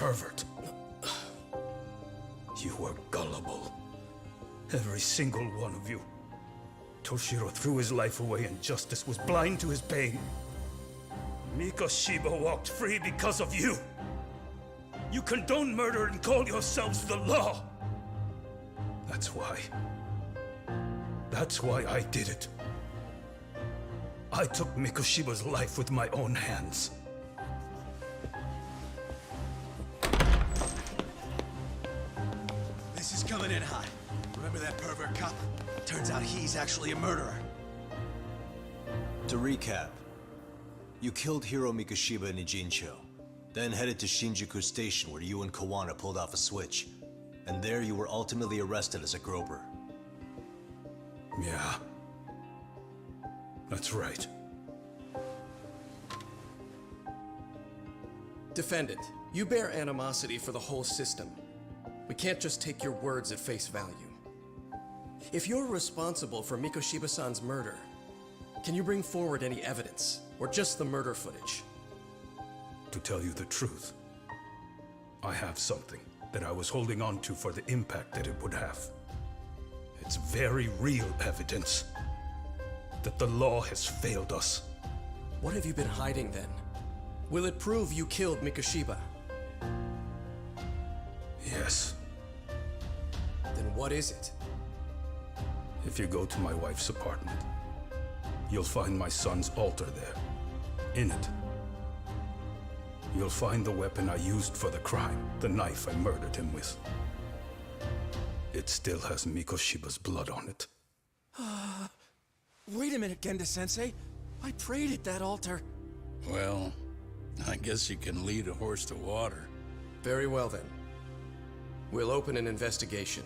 pervert. You were gullible. Every single one of you. Toshiro threw his life away and justice was blind to his pain. Mikoshiba walked free because of you. You condone murder and call yourselves the law. That's why. That's why I did it. I took Mikoshiba's life with my own hands. This is coming in hot. Remember that pervert cop? Turns out he's actually a murderer. To recap, you killed Hiro Mikoshiba in Ijincho, then headed to Shinjuku Station where you and Kawana pulled off a switch. And there you were ultimately arrested as a groper. Yeah. That's right. Defendant, you bear animosity for the whole system. We can't just take your words at face value. If you're responsible for Mikoshiba-san's murder, can you bring forward any evidence, or just the murder footage? To tell you the truth, I have something that I was holding on to for the impact that it would have. It's very real evidence that the law has failed us. What have you been hiding then? Will it prove you killed Mikoshiba? Yes. Then what is it? If you go to my wife's apartment, you'll find my son's altar there. In it, you'll find the weapon I used for the crime, the knife I murdered him with. It still has Mikoshiba's blood on it. Wait a minute, Genda-sensei. I prayed at that altar. Well, I guess you can lead a horse to water. Very well then. We'll open an investigation.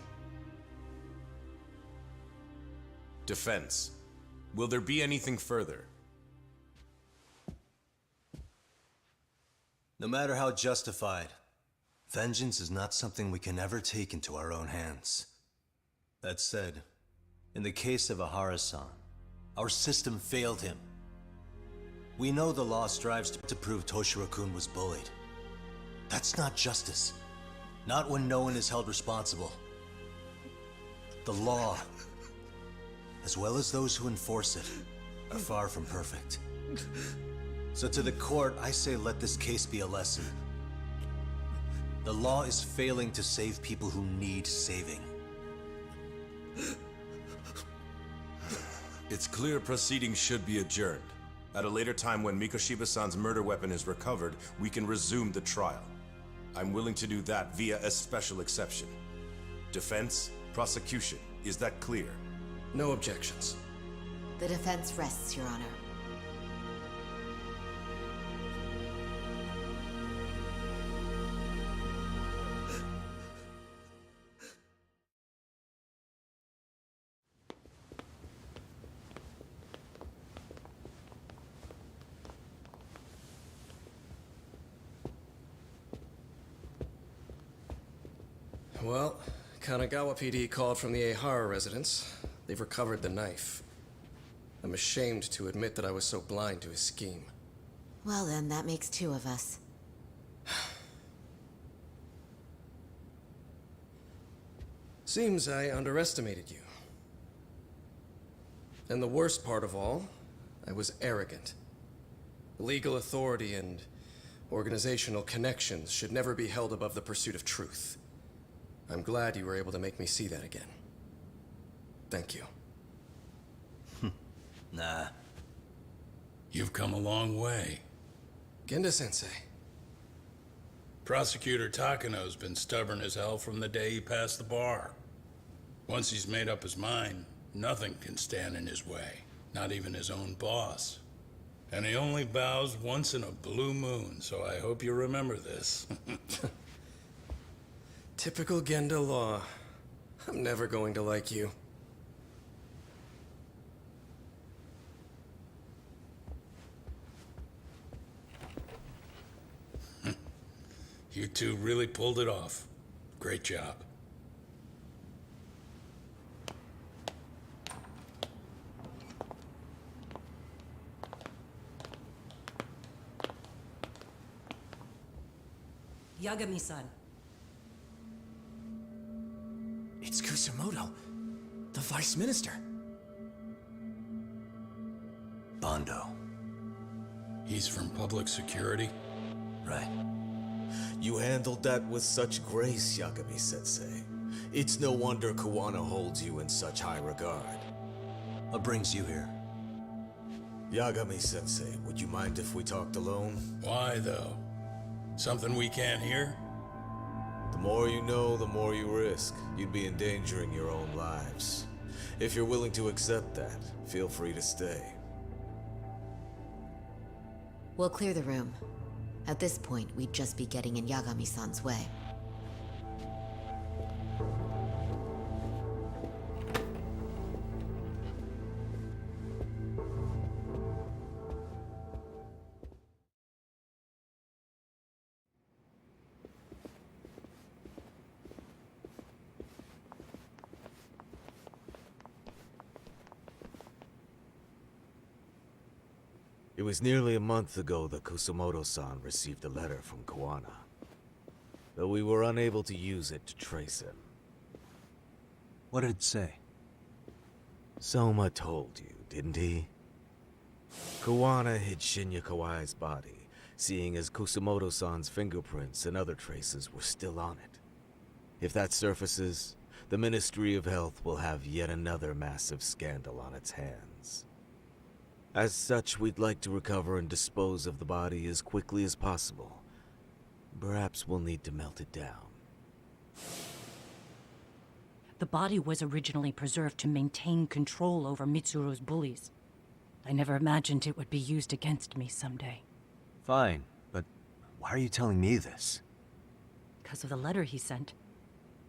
Defense. Will there be anything further? No matter how justified, vengeance is not something we can ever take into our own hands. That said, in the case of Ahara-san, our system failed him. We know the law strives to prove Toshiro-kun was bullied. That's not justice. Not when no one is held responsible. The law, as well as those who enforce it, are far from perfect. So to the court, I say let this case be a lesson. The law is failing to save people who need saving. It's clear proceedings should be adjourned. At a later time when Mikoshiba-san's murder weapon is recovered, we can resume the trial. I'm willing to do that via a special exception. Defense, prosecution, is that clear? No objections. The defense rests, Your Honor. Well, Kanagawa PD called from the Ehara residence. They've recovered the knife. I'm ashamed to admit that I was so blind to his scheme. Well then, that makes two of us. Seems I underestimated you. And the worst part of all, I was arrogant. Legal authority and organizational connections should never be held above the pursuit of truth. I'm glad you were able to make me see that again. Thank you. Nah. You've come a long way. Genda-sensei. Prosecutor Takano's been stubborn as hell from the day he passed the bar. Once he's made up his mind, nothing can stand in his way, not even his own boss. And he only bows once in a blue moon, so I hope you remember this. Typical Genda law. I'm never going to like you. You two really pulled it off. Great job. Yagami-san. It's Kusumoto, the Vice Minister. Bando. He's from public security? Right. You handled that with such grace, Yagami-sensei. It's no wonder Kuwana holds you in such high regard. What brings you here? Yagami-sensei, would you mind if we talked alone? Why, though? Something we can't hear? The more you know, the more you risk. You'd be endangering your own lives. If you're willing to accept that, feel free to stay. We'll clear the room. At this point, we'd just be getting in Yagami-san's way. It was nearly a month ago that Kusumoto-san received a letter from Kuwana, though we were unable to use it to trace him. What did it say? Soma told you, didn't he? Kuwana hid Shinya Kawai's body, seeing as Kusumoto-san's fingerprints and other traces were still on it. If that surfaces, the Ministry of Health will have yet another massive scandal on its hands. As such, we'd like to recover and dispose of the body as quickly as possible. Perhaps we'll need to melt it down. The body was originally preserved to maintain control over Mitsuru's bullies. I never imagined it would be used against me someday. Fine, but why are you telling me this? Because of the letter he sent.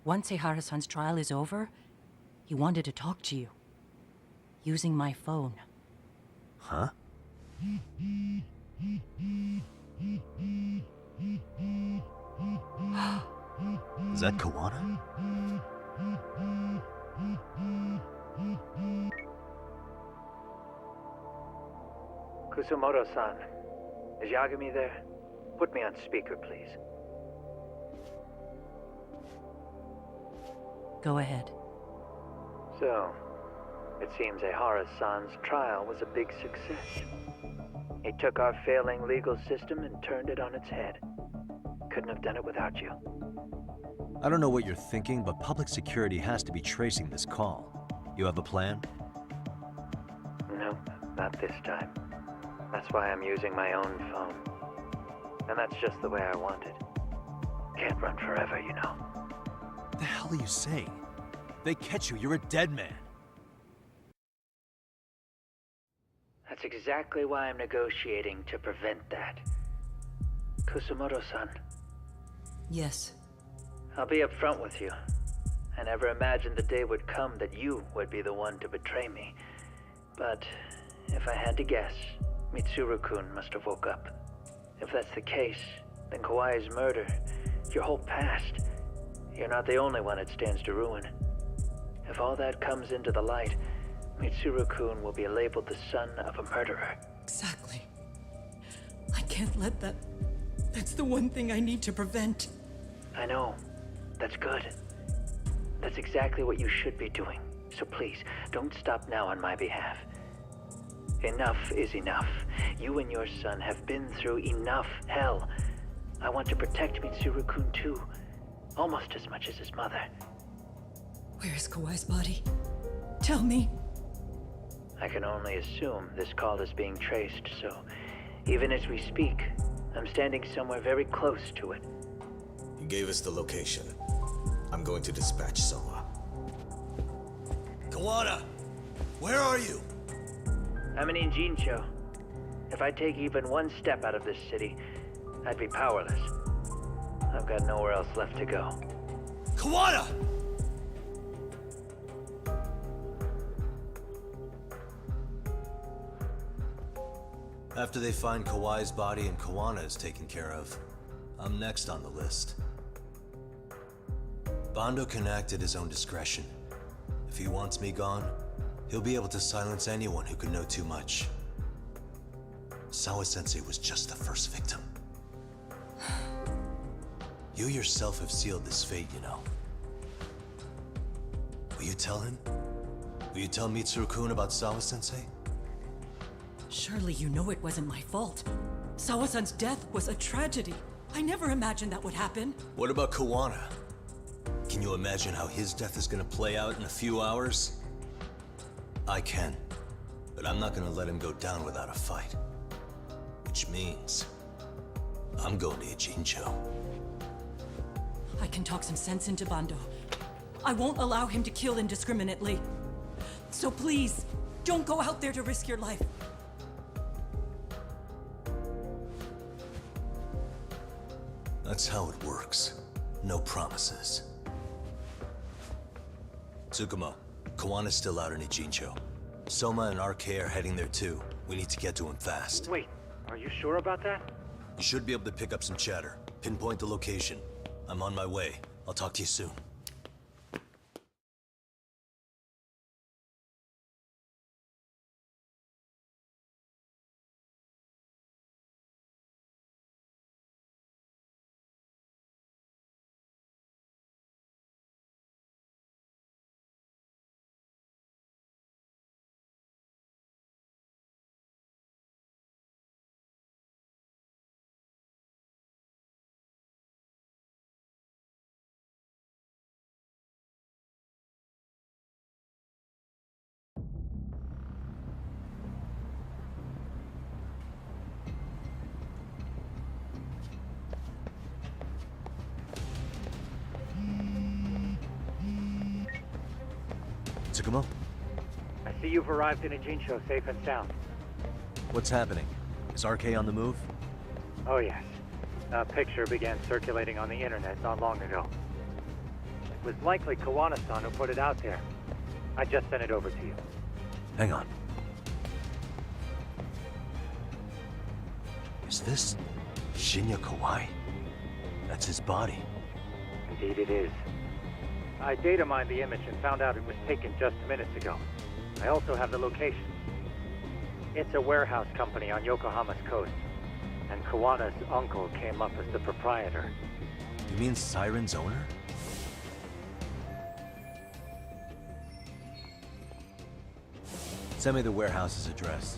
Once Eihara-san's trial is over, he wanted to talk to you. Using my phone. Huh? Is that Kuwana? Kusumoto-san, is Yagami there? Put me on speaker, please. Go ahead. So, it seems Eihara-san's trial was a big success. He took our failing legal system and turned it on its head. Couldn't have done it without you. I don't know what you're thinking, but public security has to be tracing this call. You have a plan? No, not this time. That's why I'm using my own phone. And that's just the way I want it. Can't run forever, you know. What the hell are you saying? If they catch you, you're a dead man. That's exactly why I'm negotiating to prevent that. Kusumoto-san, Yes. I'll be upfront with you. I never imagined the day would come that you would be the one to betray me. But if I had to guess, Mitsuru-kun must have woke up. If that's the case, then Kawai's murder, your whole past, you're not the only one it stands to ruin. If all that comes into the light, Mitsuru-kun will be labeled the son of a murderer. Exactly. I can't let that... That's the one thing I need to prevent. I know. That's good. That's exactly what you should be doing. So please, don't stop now on my behalf. Enough is enough. You and your son have been through enough hell. I want to protect Mitsuru-kun too. Almost as much as his mother. Where is Kawai's body? Tell me. I can only assume this call is being traced, so even as we speak, I'm standing somewhere very close to it. You gave us the location. I'm going to dispatch Soma. Kuwana! Where are you? I'm in Injincho. If I take even one step out of this city, I'd be powerless. I've got nowhere else left to go. Kuwana! After they find Kawai's body and Kuwana is taken care of, I'm next on the list. Bando can act at his own discretion. If he wants me gone, he'll be able to silence anyone who could know too much. Sawa-sensei was just the first victim. You yourself have sealed this fate, you know. Will you tell him? Will you tell Mitsuru-kun about Sawa-sensei? Surely you know it wasn't my fault. Sawa-san's death was a tragedy. I never imagined that would happen. What about Kawana? Can you imagine how his death is gonna play out in a few hours? I can, but I'm not gonna let him go down without a fight. Which means, I'm going to Ijincho. I can talk some sense into Bando. I won't allow him to kill indiscriminately. So please, don't go out there to risk your life. That's how it works. No promises. Tsukumo, Kawana's still out in Ijincho. Soma and RK are heading there too. We need to get to him fast. Wait, are you sure about that? You should be able to pick up some chatter. Pinpoint the location. I'm on my way. I'll talk to you soon. Tsukumo? I see you've arrived in Ijincho safe and sound. What's happening? Is RK on the move? Oh yes. A picture began circulating on the internet not long ago. It was likely Kawana-san who put it out there. I just sent it over to you. Hang on. Is this Shinya Kawai? That's his body. Indeed it is. I data mined the image and found out it was taken just minutes ago. I also have the location. It's a warehouse company on Yokohama's coast, and Kawana's uncle came up as the proprietor. You mean Siren's owner? Send me the warehouse's address.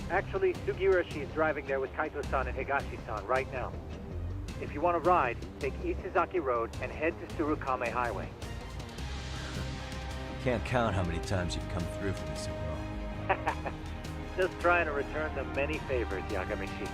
Actually, Sugirashi is driving there with Kaito-san and Higashi-san right now. If you want to ride, take Isizaki Road and head to Surukame Highway. Can't count how many times you've come through for this in a row. Just trying to return the many favors, Yagamichi.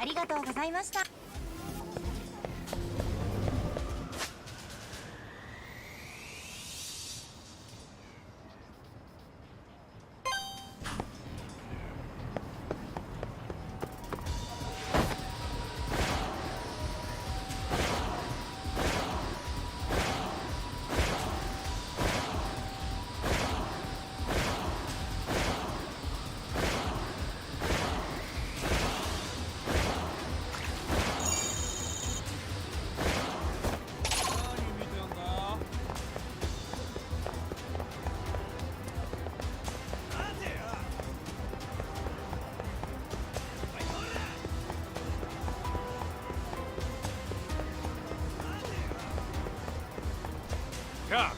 ありがとうございました。Come.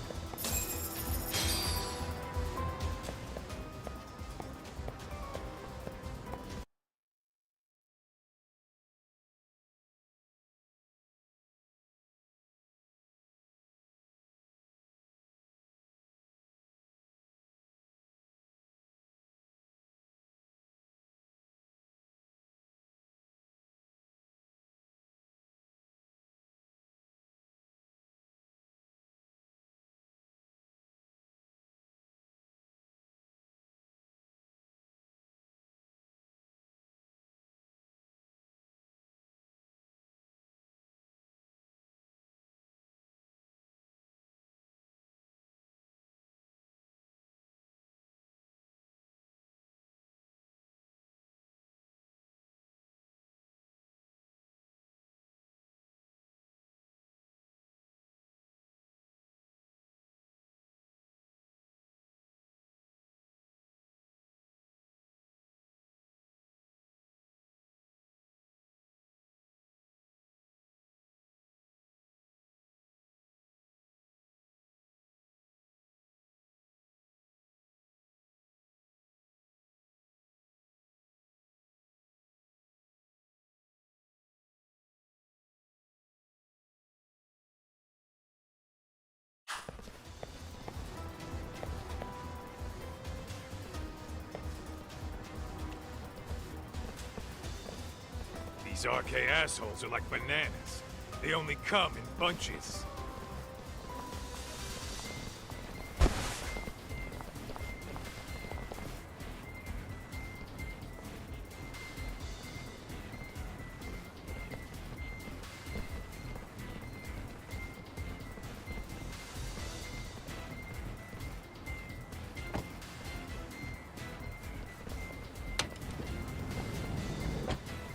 These RK assholes are like bananas. They only come in bunches.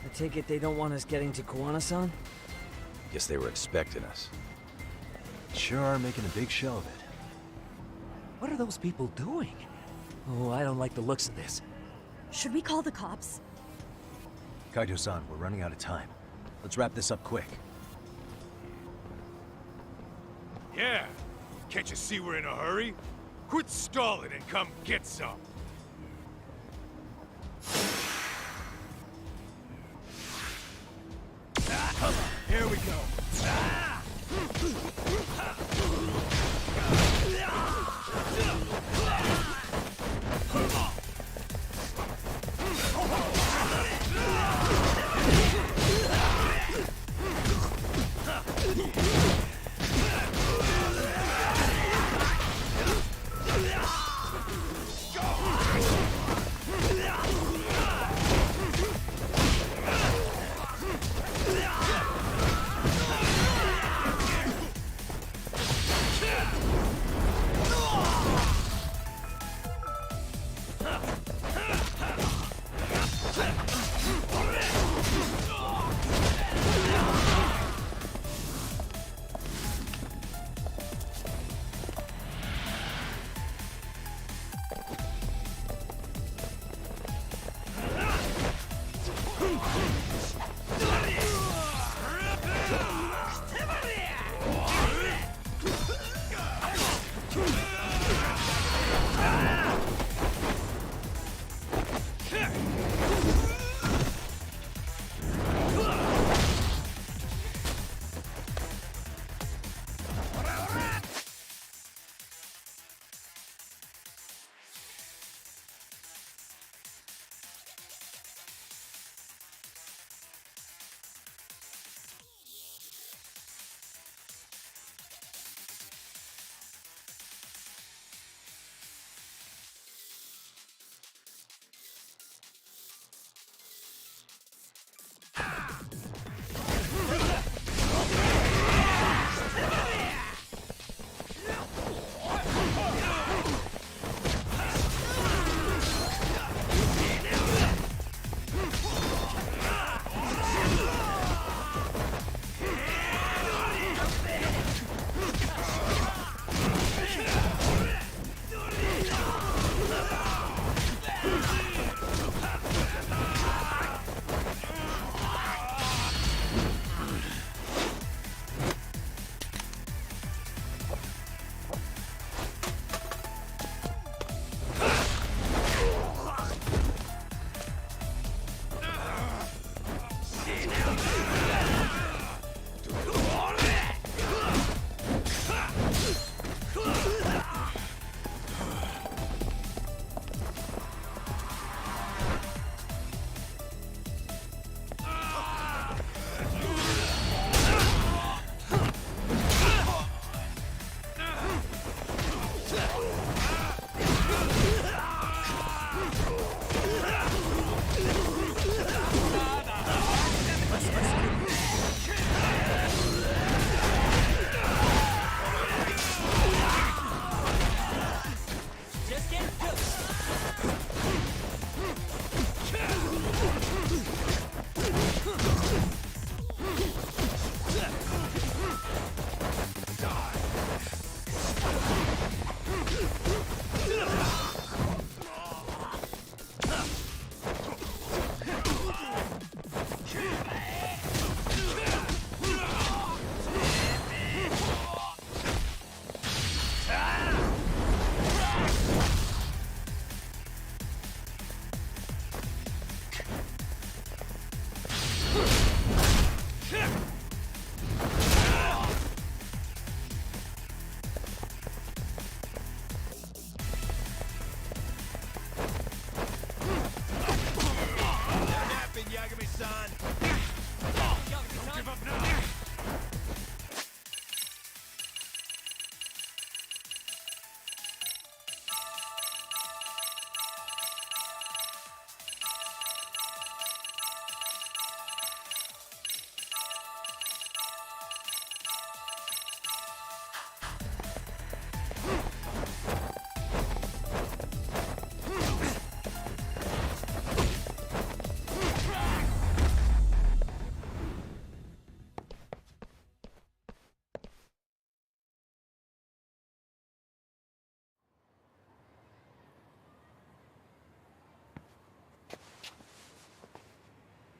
I take it they don't want us getting to Koana-san? Guess they were expecting us. Sure are making a big show of it. What are those people doing? Oh, I don't like the looks of this. Should we call the cops? Kaito-san, we're running out of time. Let's wrap this up quick. Yeah. Can't you see we're in a hurry? Quit stalling and come get some. Here we go. Go!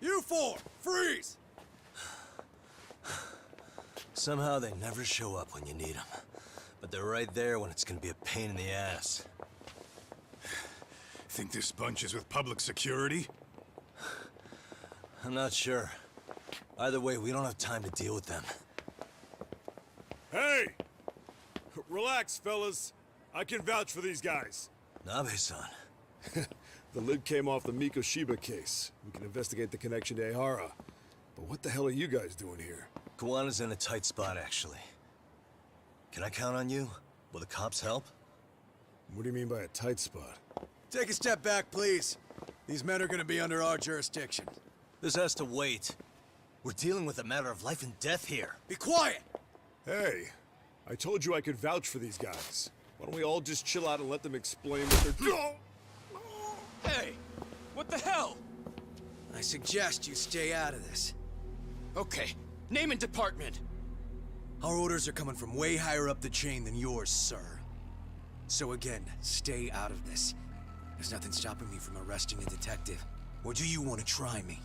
You four, freeze! Somehow they never show up when you need them. But they're right there when it's gonna be a pain in the ass. Think this bunch is with public security? I'm not sure. Either way, we don't have time to deal with them. Hey! Relax, fellas. I can vouch for these guys. Nabe-san. The lid came off the Mikoshiba case. We can investigate the connection to Ehara. But what the hell are you guys doing here? Kawana's in a tight spot, actually. Can I count on you? Will the cops help? What do you mean by a tight spot? Take a step back, please. These men are gonna be under our jurisdiction. This has to wait. We're dealing with a matter of life and death here. Be quiet! Hey, I told you I could vouch for these guys. Why don't we all just chill out and let them explain what they're doing? Hey! What the hell? I suggest you stay out of this. Okay, name and department. Our orders are coming from way higher up the chain than yours, sir. So again, stay out of this. There's nothing stopping me from arresting a detective. Or do you want to try me?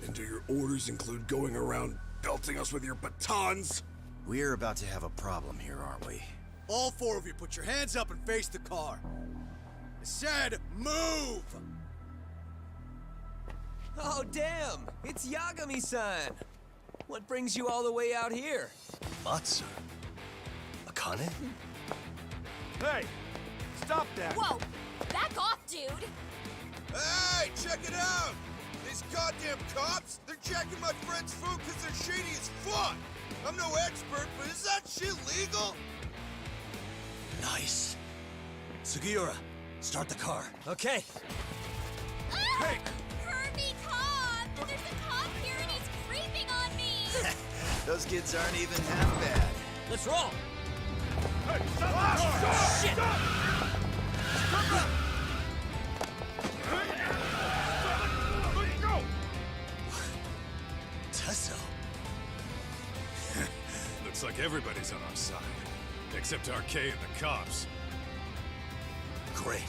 And do your orders include going around belting us with your batons? We're about to have a problem here, aren't we? All four of you, put your hands up and face the car. I said, move! Oh, damn! It's Yagami-san! What brings you all the way out here? Matsu? Akane? Hey! Stop that! Whoa! Back off, dude! Hey, check it out! These goddamn cops, they're checking my friend's food because they're shady as fuck! I'm no expert, but is that shit legal? Nice. Sugiura, start the car. Okay. Hey! Kirby, cop! There's a cop here and he's creeping on me! Those kids aren't even half bad. Let's roll! Hey, stop the car! Shit! Stop! Let it go! Tesso. Looks like everybody's on our side. Except RK and the cops. Great.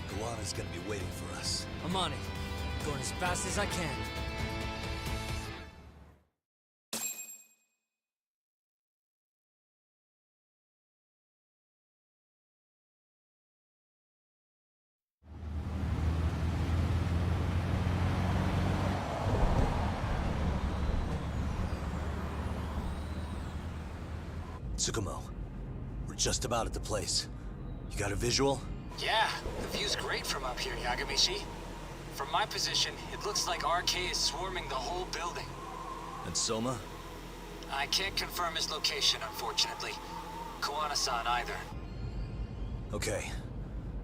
Kawana's gonna be waiting for us. I'm on it. Going as fast as I can. Tsukumo, we're just about at the place. You got a visual? Yeah, the view's great from up here, Yagamishi. From my position, it looks like RK is swarming the whole building. And Soma? I can't confirm his location, unfortunately. Kawana-san either. Okay.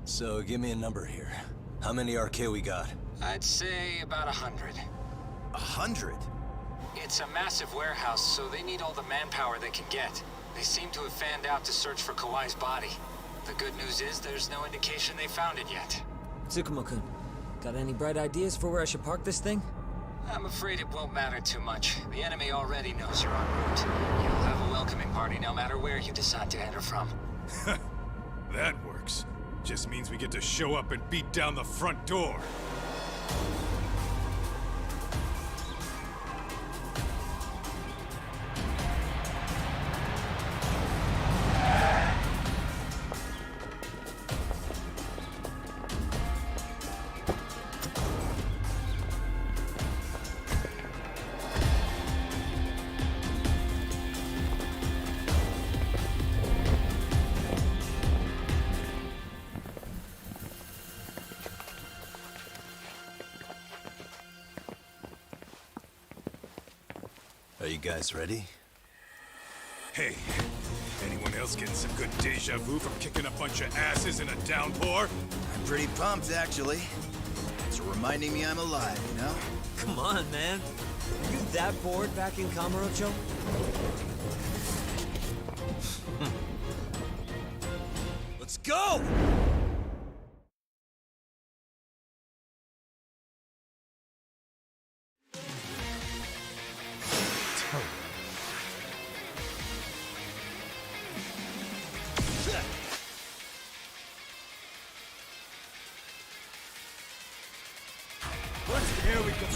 So give me a number here. How many RK we got? I'd say about 100. 100? It's a massive warehouse, so they need all the manpower they can get. They seem to have fanned out to search for Kawai's body. The good news is there's no indication they found it yet. Tsukumo-kun, got any bright ideas for where I should park this thing? I'm afraid it won't matter too much. The enemy already knows you're en route. You'll have a welcoming party no matter where you decide to enter from. That works. Just means we get to show up and beat down the front door. Are you guys ready? Hey, anyone else getting some good deja vu from kicking a bunch of asses in a downpour? I'm pretty pumped, actually. It's reminding me I'm alive, you know? Come on, man. Are you that bored back in Kamurocho? Let's go! Here we go.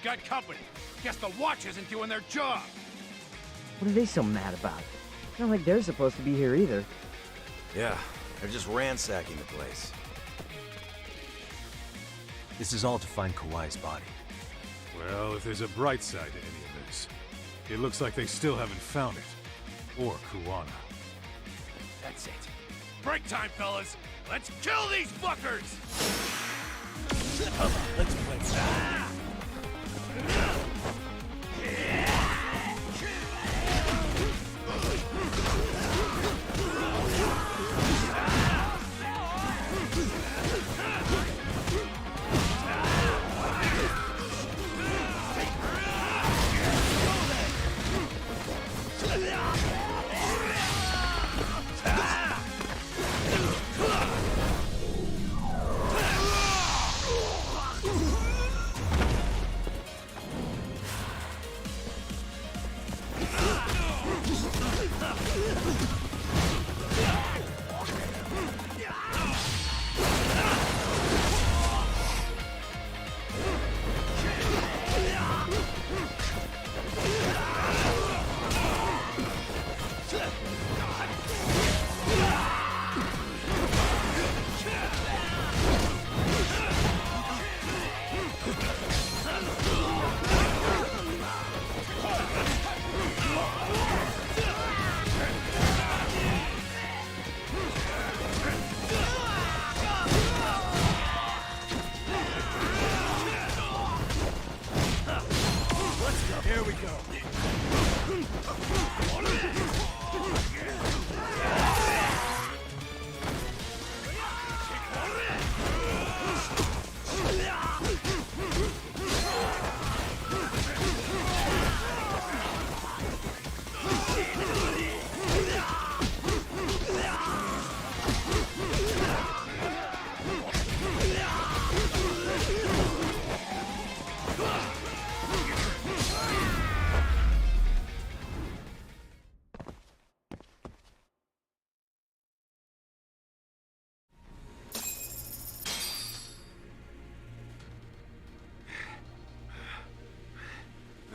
got company. Guess the watch isn't doing their job. What are they so mad about? It's not like they're supposed to be here either. Yeah, they're just ransacking the place. This is all to find Kawhi's body. Well, if there's a bright side to any of this, it looks like they still haven't found it. Or Kuwana. That's it. Break time, fellas. Let's kill these fuckers! Let's play. Here we go.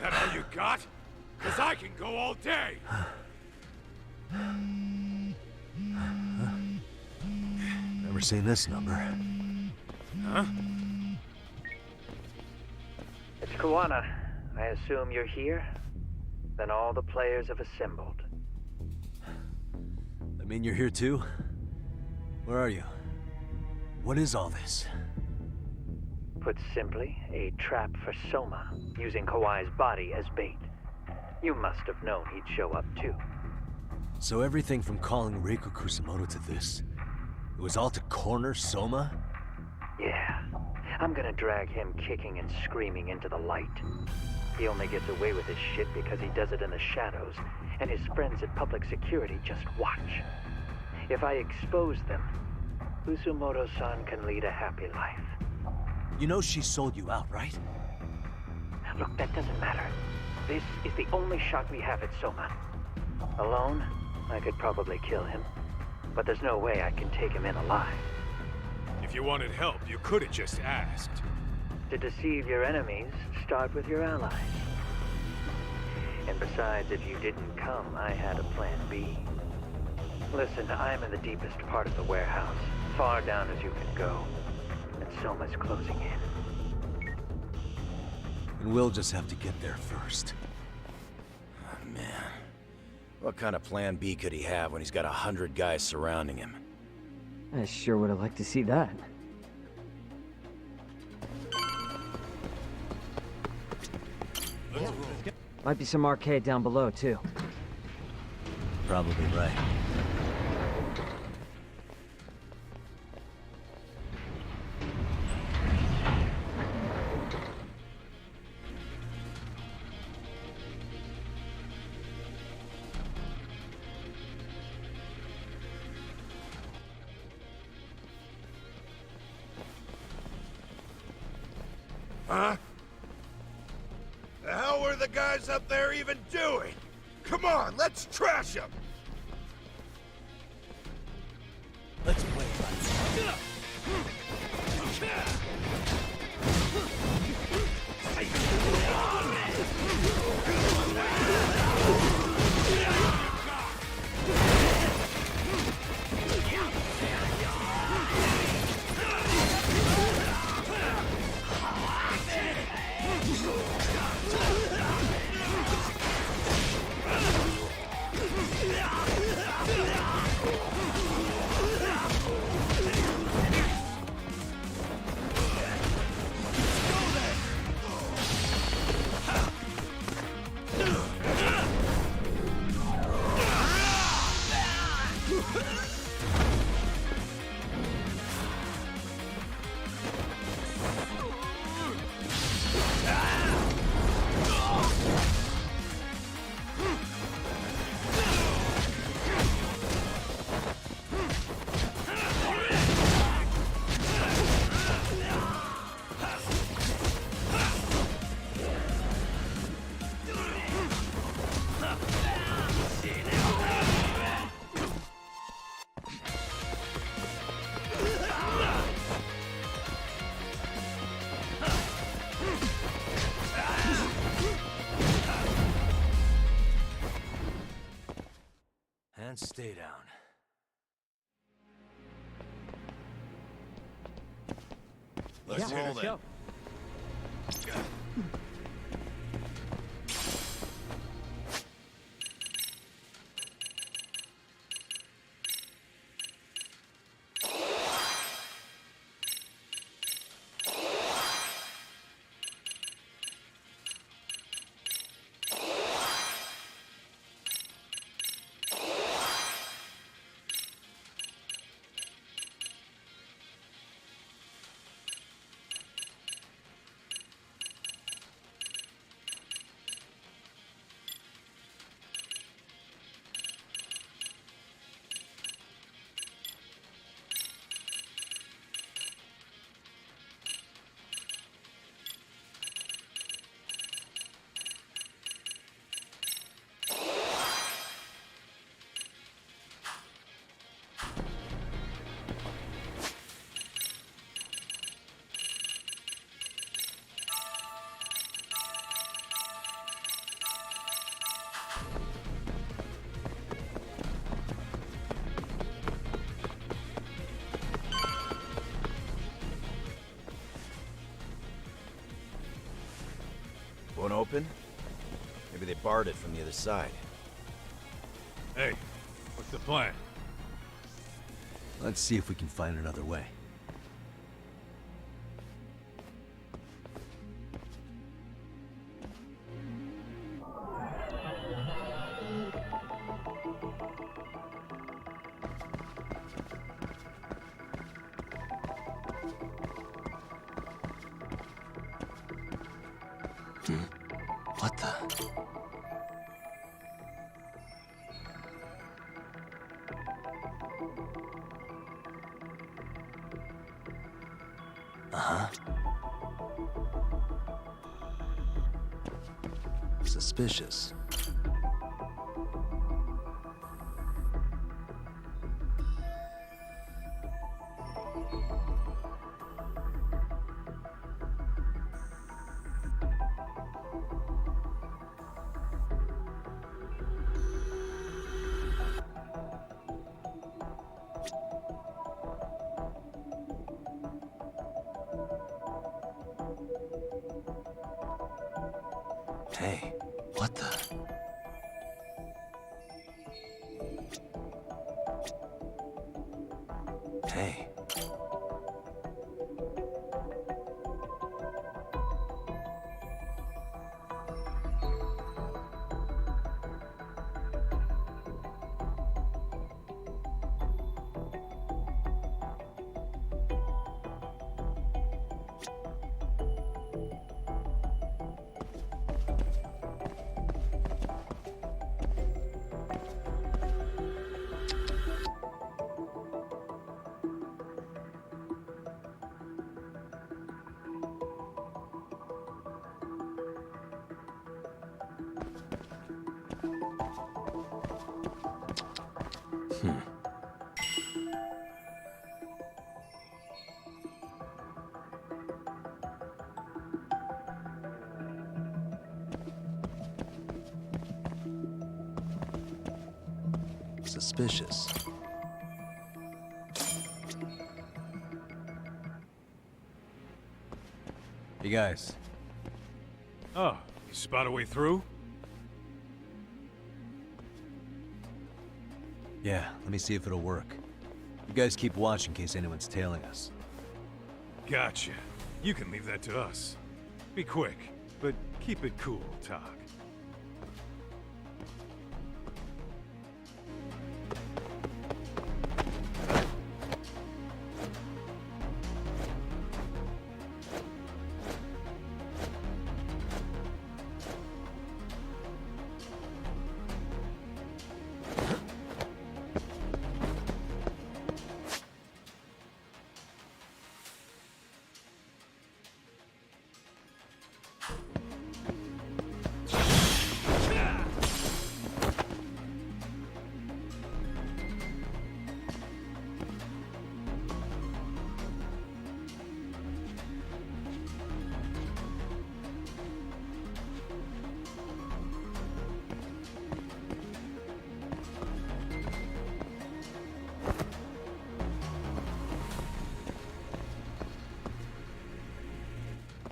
That all you got? 'Cause I can go all day! Never seen this number. Huh? It's Kuwana. I assume you're here? Then all the players have assembled. I mean, you're here too? Where are you? What is all this? Put simply, a trap for Soma, using Kawhi's body as bait. You must have known he'd show up too. So everything from calling Reiko Kusumoto to this, it was all to corner Soma? Yeah. I'm gonna drag him kicking and screaming into the light. He only gets away with his shit because he does it in the shadows, and his friends at public security just watch. If I expose them, Kusumoto-san can lead a happy life. You know she sold you out, right? Look, that doesn't matter. This is the only shot we have at Soma. Alone, I could probably kill him. But there's no way I can take him in alive. If you wanted help, you could have just asked. To deceive your enemies, start with your allies. And besides, if you didn't come, I had a plan B. Listen, I'm in the deepest part of the warehouse, far down as you can go. And Soma's closing in. And we'll just have to get there first. Oh, man. What kind of plan B could he have when he's got 100 guys surrounding him? I sure would have liked to see that. Might be some arcade down below, too. Probably right. Huh? The hell were the guys up there even doing? Come on, let's trash them! Let's play. Hey! and stay down. Let's roll then. Go. Won't open? Maybe they barred it from the other side. Hey, what's the plan? Let's see if we can find another way. What the? Uh-huh. Suspicious. Hey, what the? Hey. Suspicious. Hey guys. Oh, you spot a way through? Yeah, let me see if it'll work. You guys keep watch in case anyone's tailing us. Gotcha. You can leave that to us. Be quick, but keep it cool, Tog.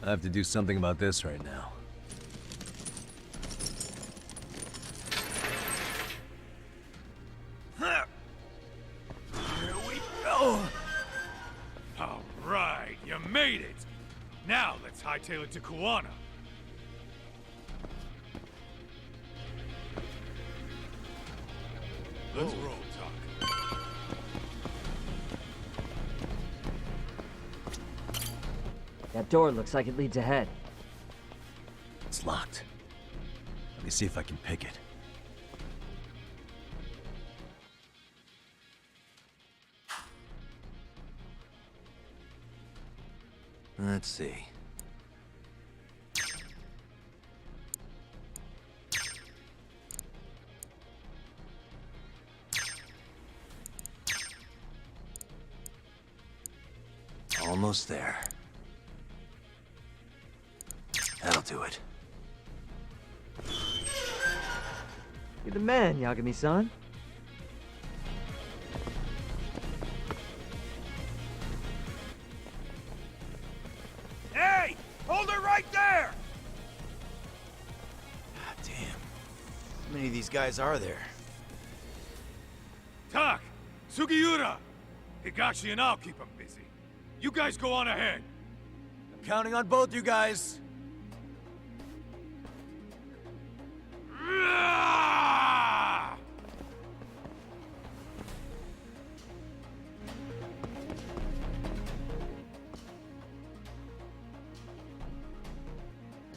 I have to do something about this right now. Here we go! All right, you made it! Now let's hightail it to Kuwana. Let's roll, Talk. That door looks like it leads ahead. It's locked. Let me see if I can pick it. Let's see. Almost there. That'll do it. You're the man, Yagami-san. Hey! Hold her right there! Damn. How many of these guys are there? Tak! Sugiura! Higashi and I'll keep them busy. You guys go on ahead. I'm counting on both you guys.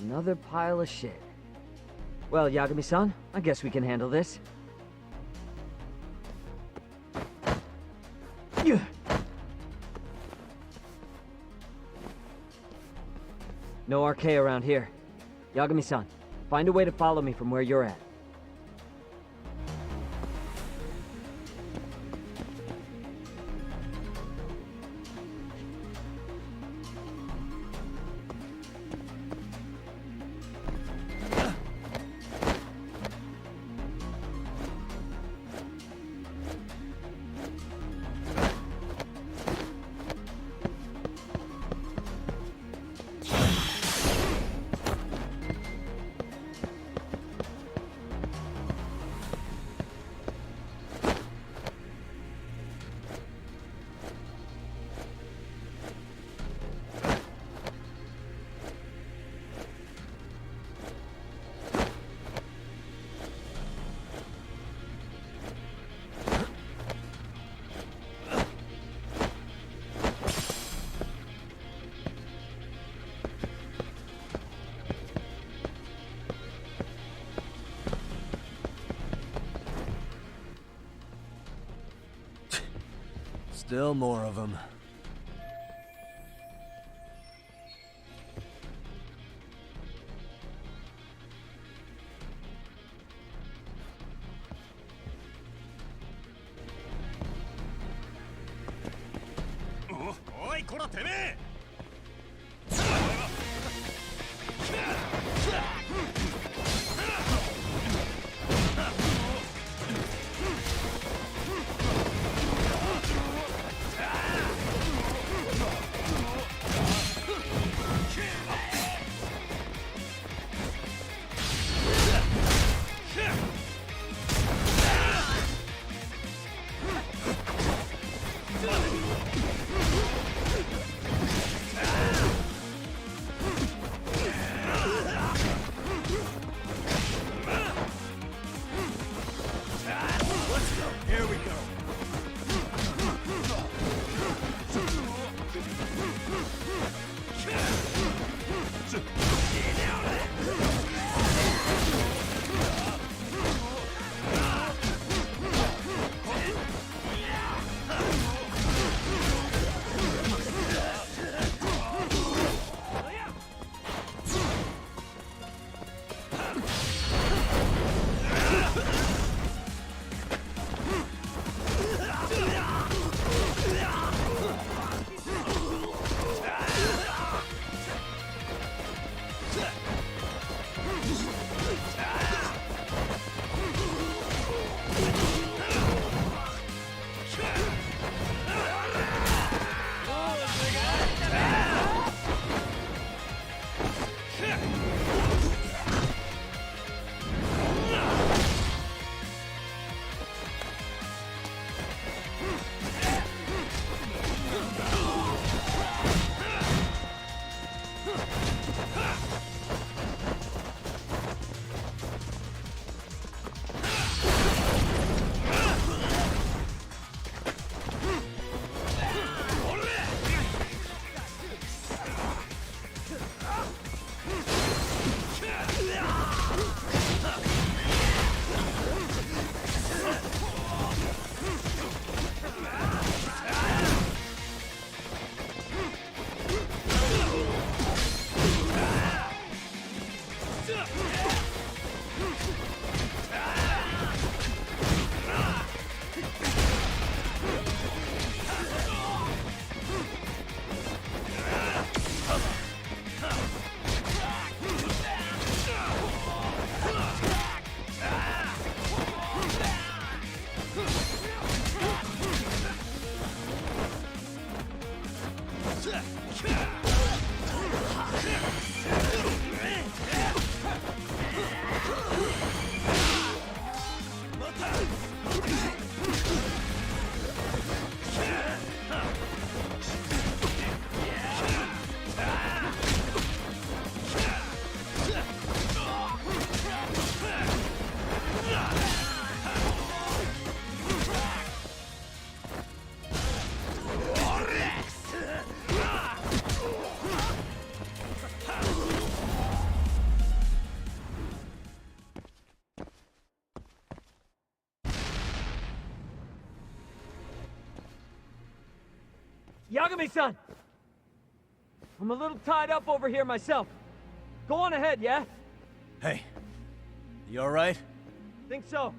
Another pile of shit. Well, Yagami-san, I guess we can handle this. Yeah. No RK around here. Yagami-san, find a way to follow me from where you're at. Still more of them. Yagami-san! I'm a little tied up over here myself. Go on ahead, yeah? Hey, you alright? Think so.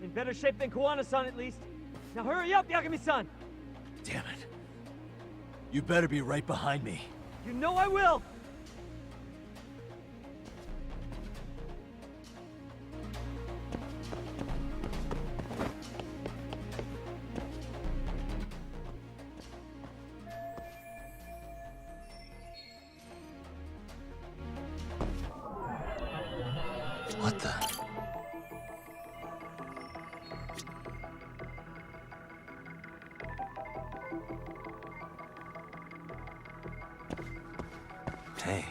In better shape than Kuwana-san, at least. Now hurry up, Yagami-san! Damn it. You better be right behind me. You know I will! What the? Hey.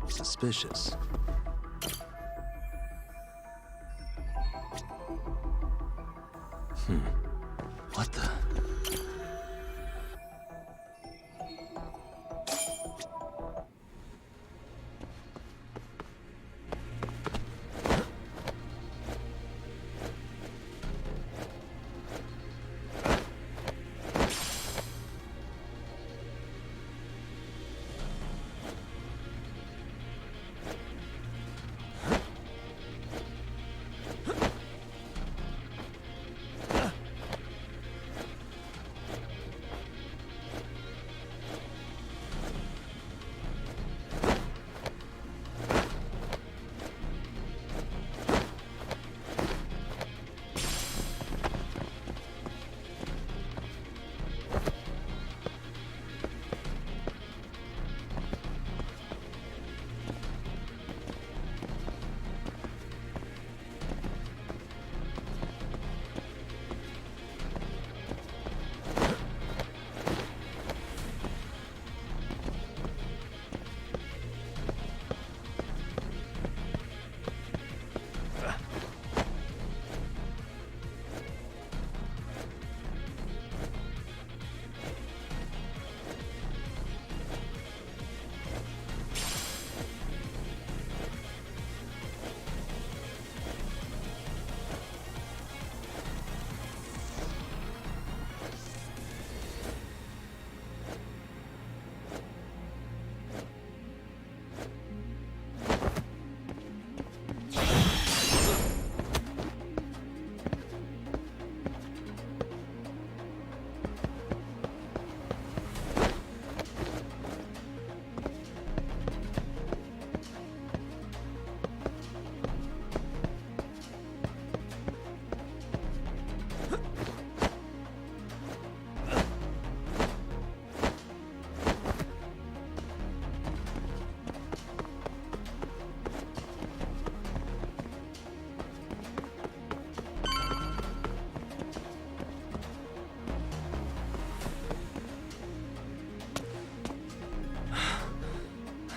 Suspicious. What the?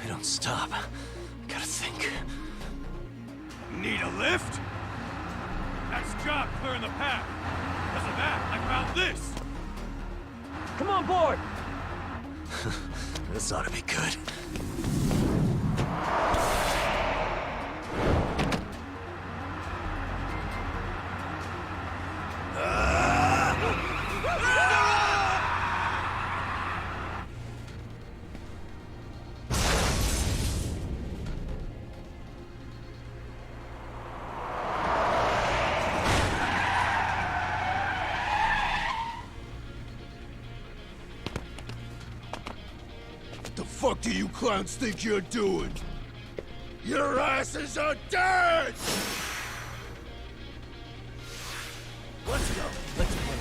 Don't stop. Gotta think. Need a lift? Nice job clearing the path. Because of that, I found this. Come on board! This ought to be good. fuck do you clowns think you're doing? Your asses are dead! Let's go. Let's play.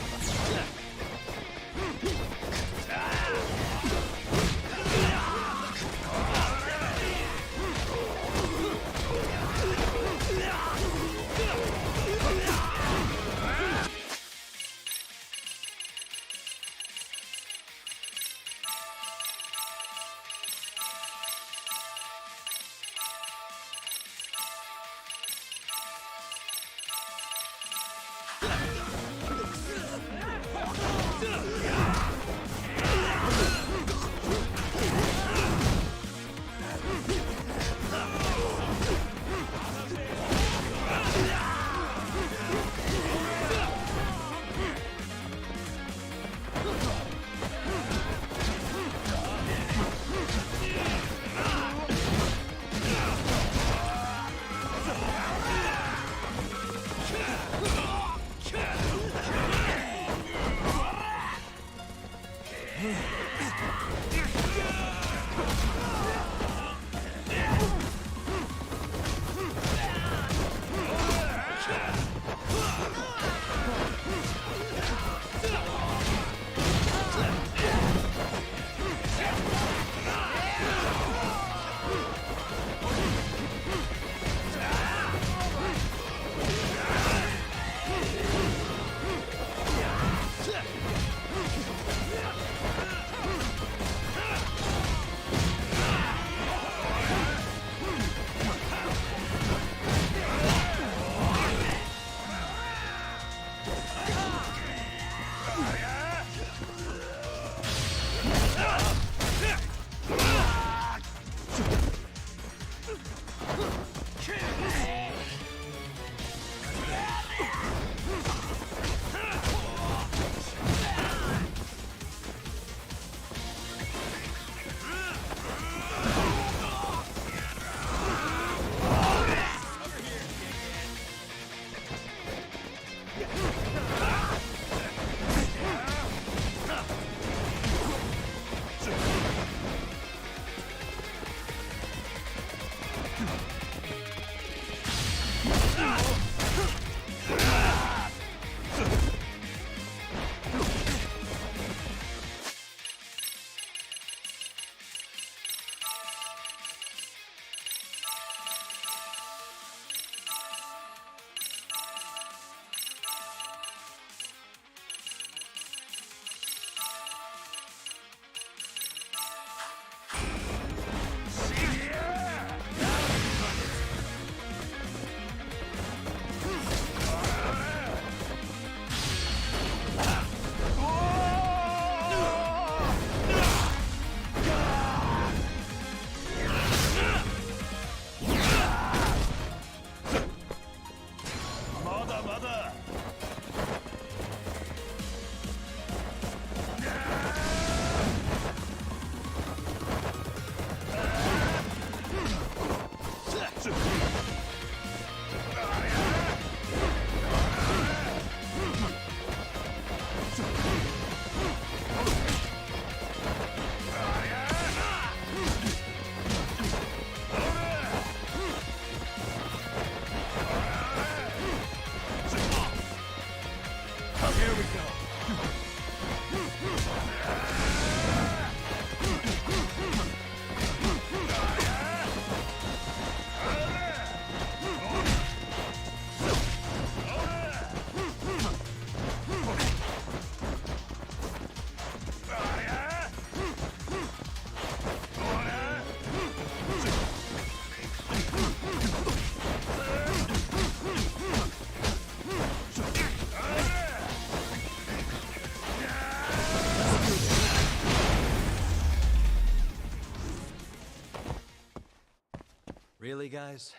Really, guys?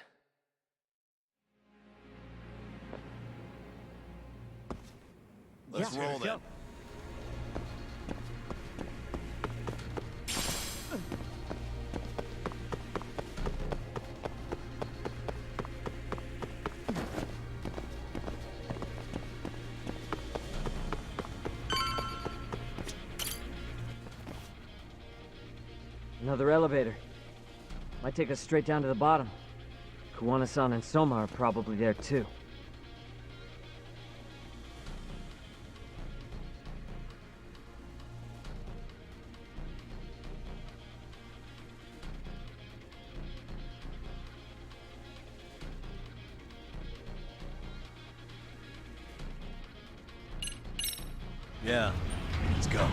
Let's roll then. Another elevator. Might take us straight down to the bottom. Kuwana-san and Soma are probably there too. Yeah, let's go.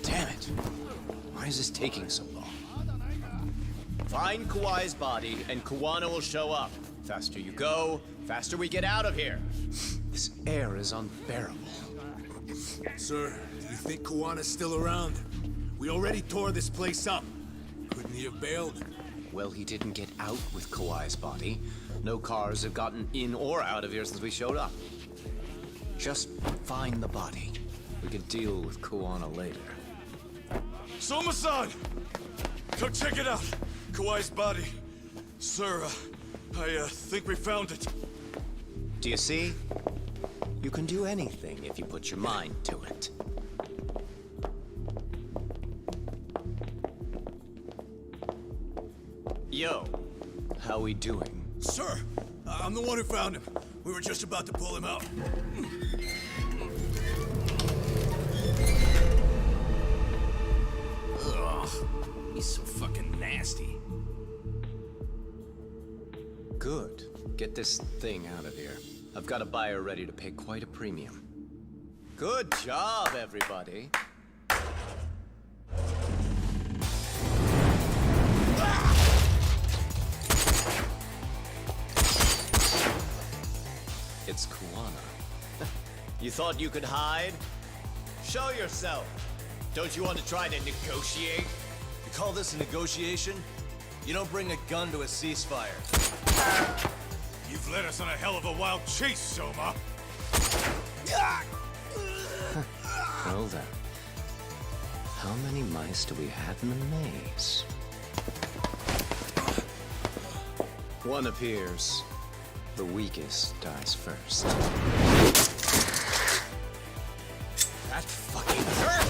Damn it! Why is this taking so long? Find Kawai's body, and Kuwana will show up. Faster you go, faster we get out of here. This air is unbearable. Sir, do you think Kuwana's still around? We already tore this place up. Couldn't he have bailed? Well, he didn't get out with Kawai's body. No cars have gotten in or out of here since we showed up. Just find the body. We can deal with Kuwana later. Soma-san! Come check it out! Kawai's body. Sir, I think we found it. Do you see? You can do anything if you put your mind to it. Yo, how we doing? Sir, I'm the one who found him. We were just about to pull him out. Ugh, he's so fucking nasty. Good. Get this thing out of here. I've got a buyer ready to pay quite a premium. Good job, everybody. It's Kuwana. You thought you could hide? Show yourself. Don't you want to try to negotiate? You call this a negotiation? You don't bring a gun to a ceasefire. You've led us on a hell of a wild chase, Soma. Well then, how many mice do we have in the maze? One appears. The weakest dies first. That fucking hurt!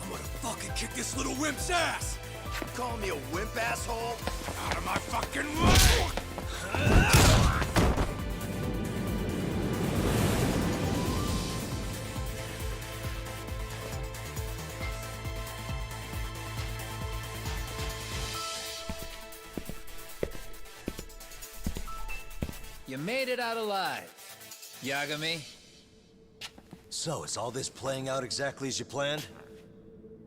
I'm gonna fucking kick this little wimp's ass! You call me a wimp, asshole? Out of my fucking way! You made it out alive, Yagami. So, is all this playing out exactly as you planned?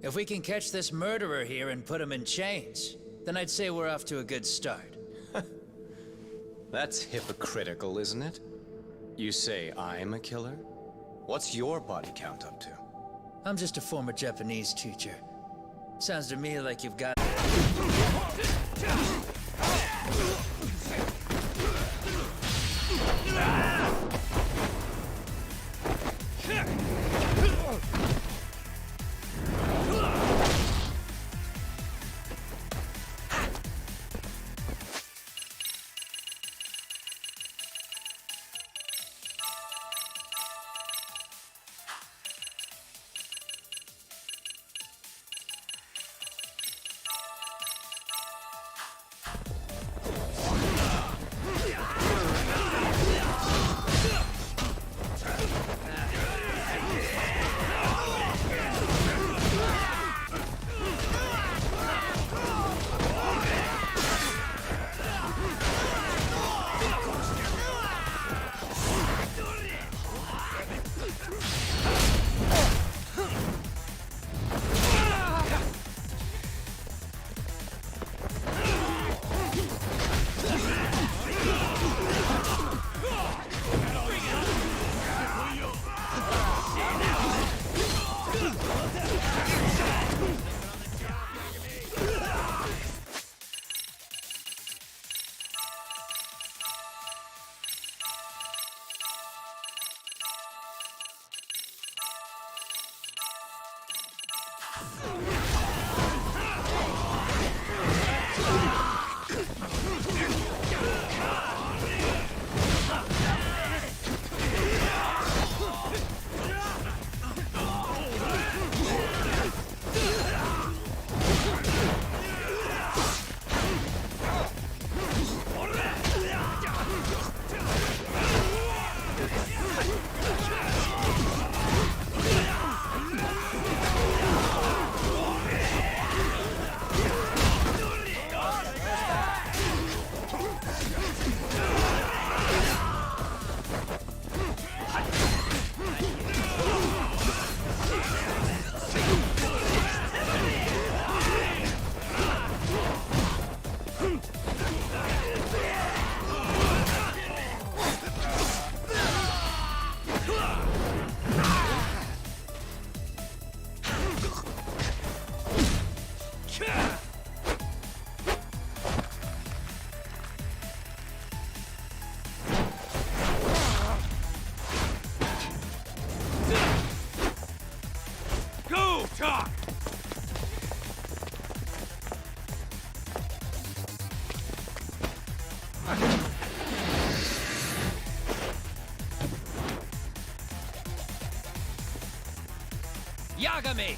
If we can catch this murderer here and put him in chains, then I'd say we're off to a good start. That's hypocritical, isn't it? You say I'm a killer? What's your body count up to? I'm just a former Japanese teacher. Sounds to me like you've got... Go, talk! Yagami!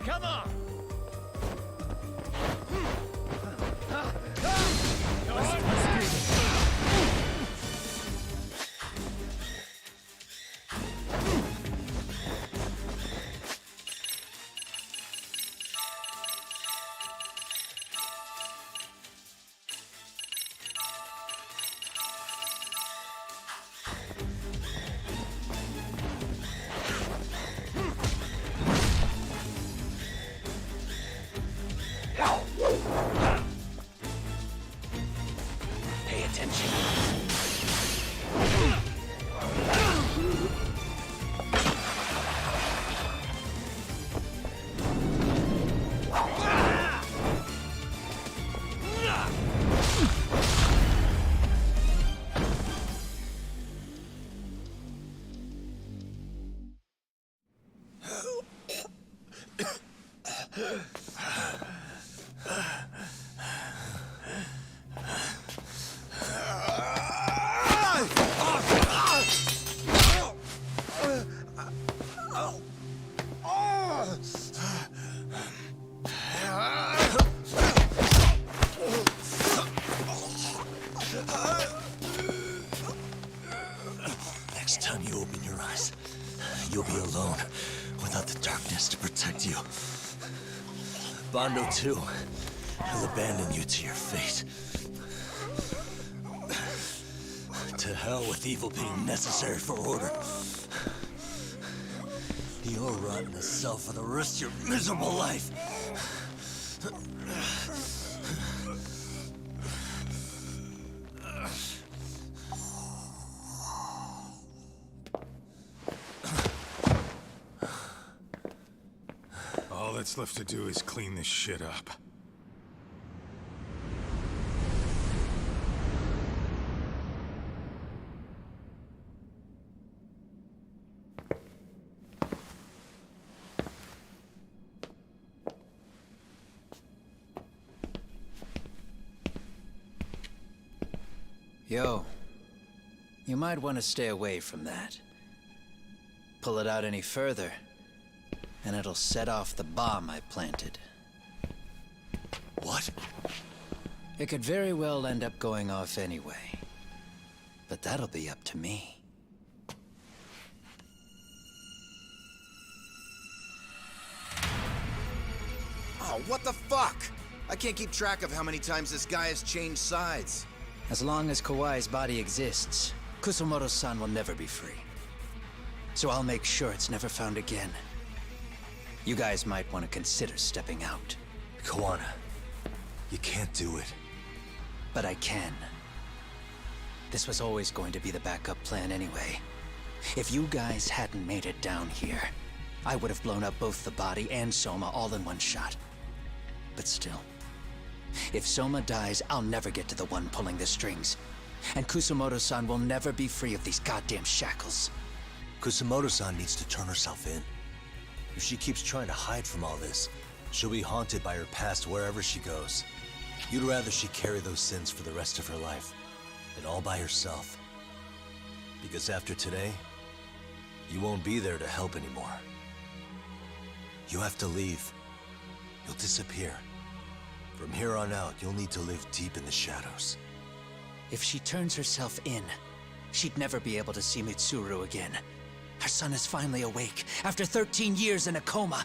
Come on! Pay attention. Next time you open your eyes, you'll be alone without the darkness to protect you. Bondo, too, will abandon you to your fate. To hell with evil being necessary for order. You'll rot in a cell for the rest of your miserable life. All that's left to do is clean this shit up. Yo, you might want to stay away from that. Pull it out any further, and it'll set off the bomb I planted. What? It could very well end up going off anyway. But that'll be up to me. Oh, what the fuck? I can't keep track of how many times this guy has changed sides. As long as Kawai's body exists, Kusumoto-san will never be free. So I'll make sure it's never found again. You guys might want to consider stepping out. Kawana, you can't do it. But I can. This was always going to be the backup plan anyway. If you guys hadn't made it down here, I would have blown up both the body and Soma all in one shot. But still, if Soma dies, I'll never get to the one pulling the strings. And Kusumoto-san will never be free of these goddamn shackles. Kusumoto-san needs to turn herself in. If she keeps trying to hide from all this, she'll be haunted by her past wherever she goes. You'd rather she carry those sins for the rest of her life, and all by herself. Because after today, you won't be there to help anymore. You have to leave. You'll disappear. From here on out, you'll need to live deep in the shadows. If she turns herself in, she'd never be able to see Mitsuru again. Her son is finally awake, after 13 years in a coma.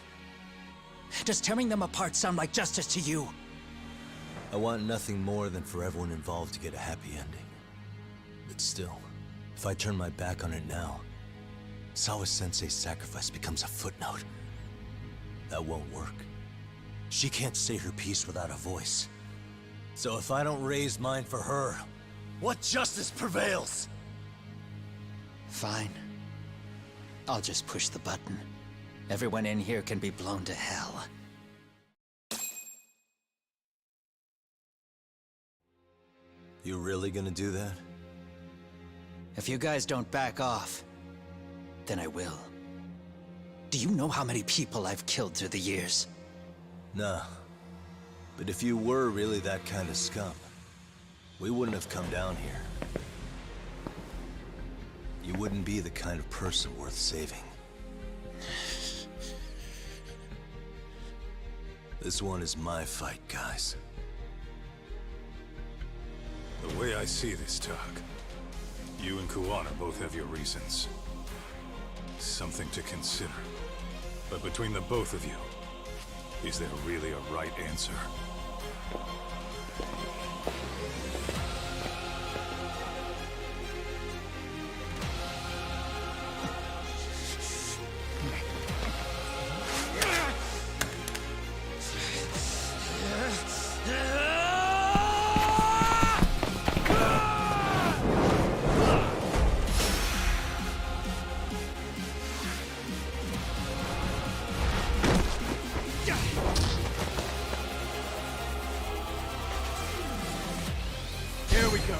Does tearing them apart sound like justice to you? I want nothing more than for everyone involved to get a happy ending. But still, if I turn my back on it now, Sawa-sensei's sacrifice becomes a footnote. That won't work. She can't say her piece without a voice. So if I don't raise mine for her, what justice prevails? Fine. I'll just push the button. Everyone in here can be blown to hell. You really gonna do that? If you guys don't back off, then I will. Do you know how many people I've killed through the years? Nah. But if you were really that kind of scum, we wouldn't have come down here. You wouldn't be the kind of person worth saving. This one is my fight, guys. The way I see this, Tug, you and Kuwana both have your reasons. Something to consider. But between the both of you, is there really a right answer? Here we go.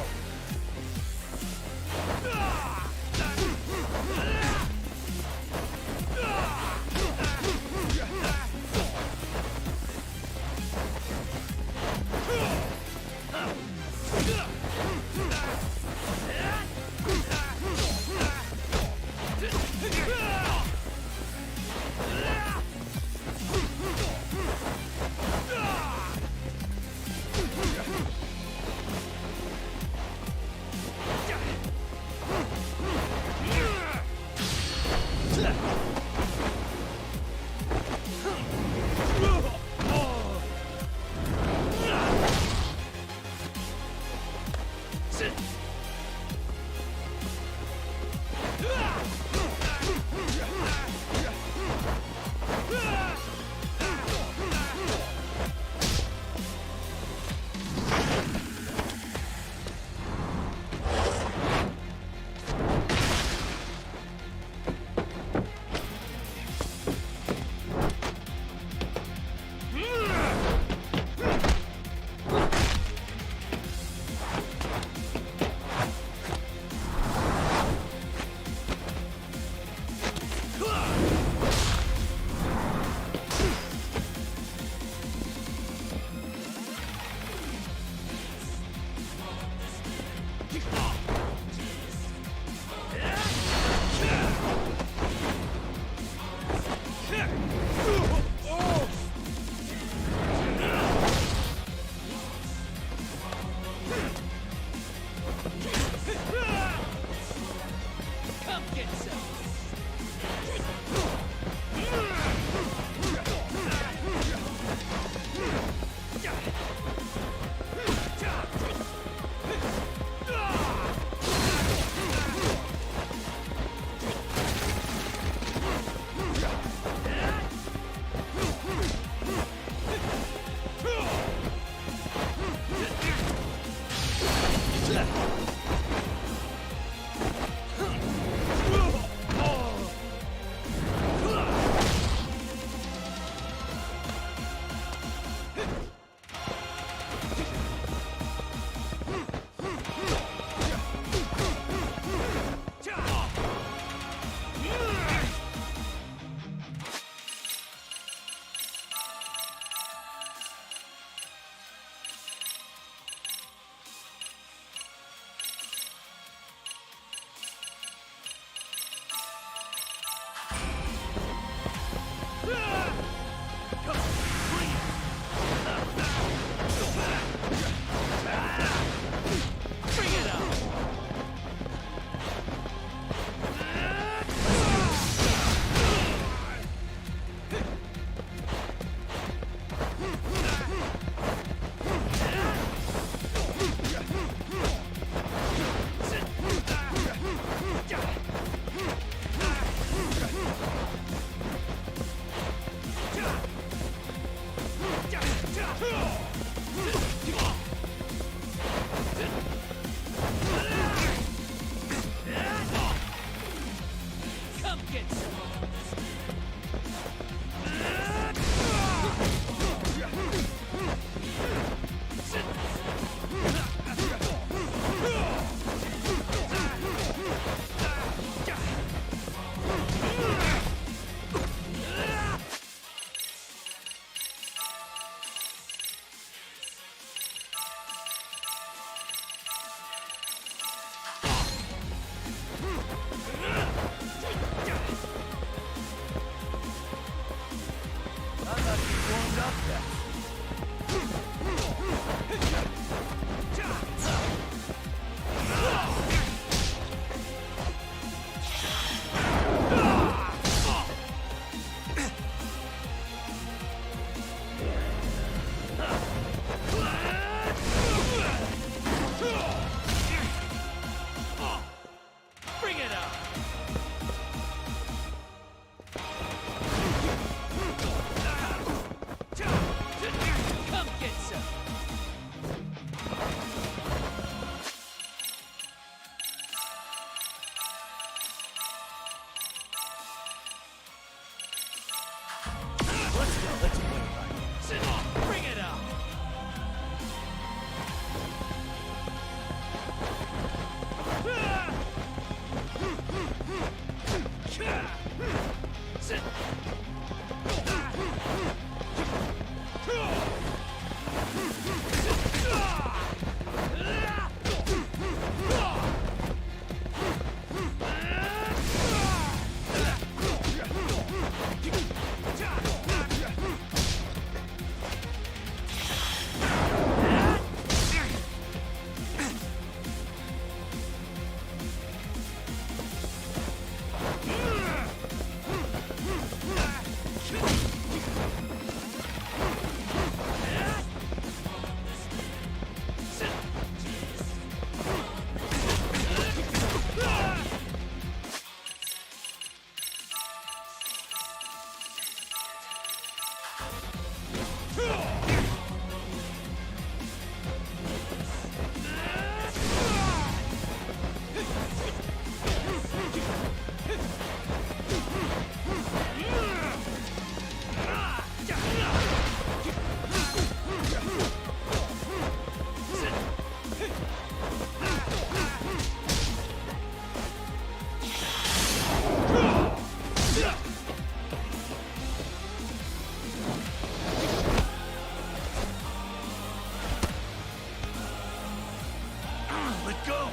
Let go!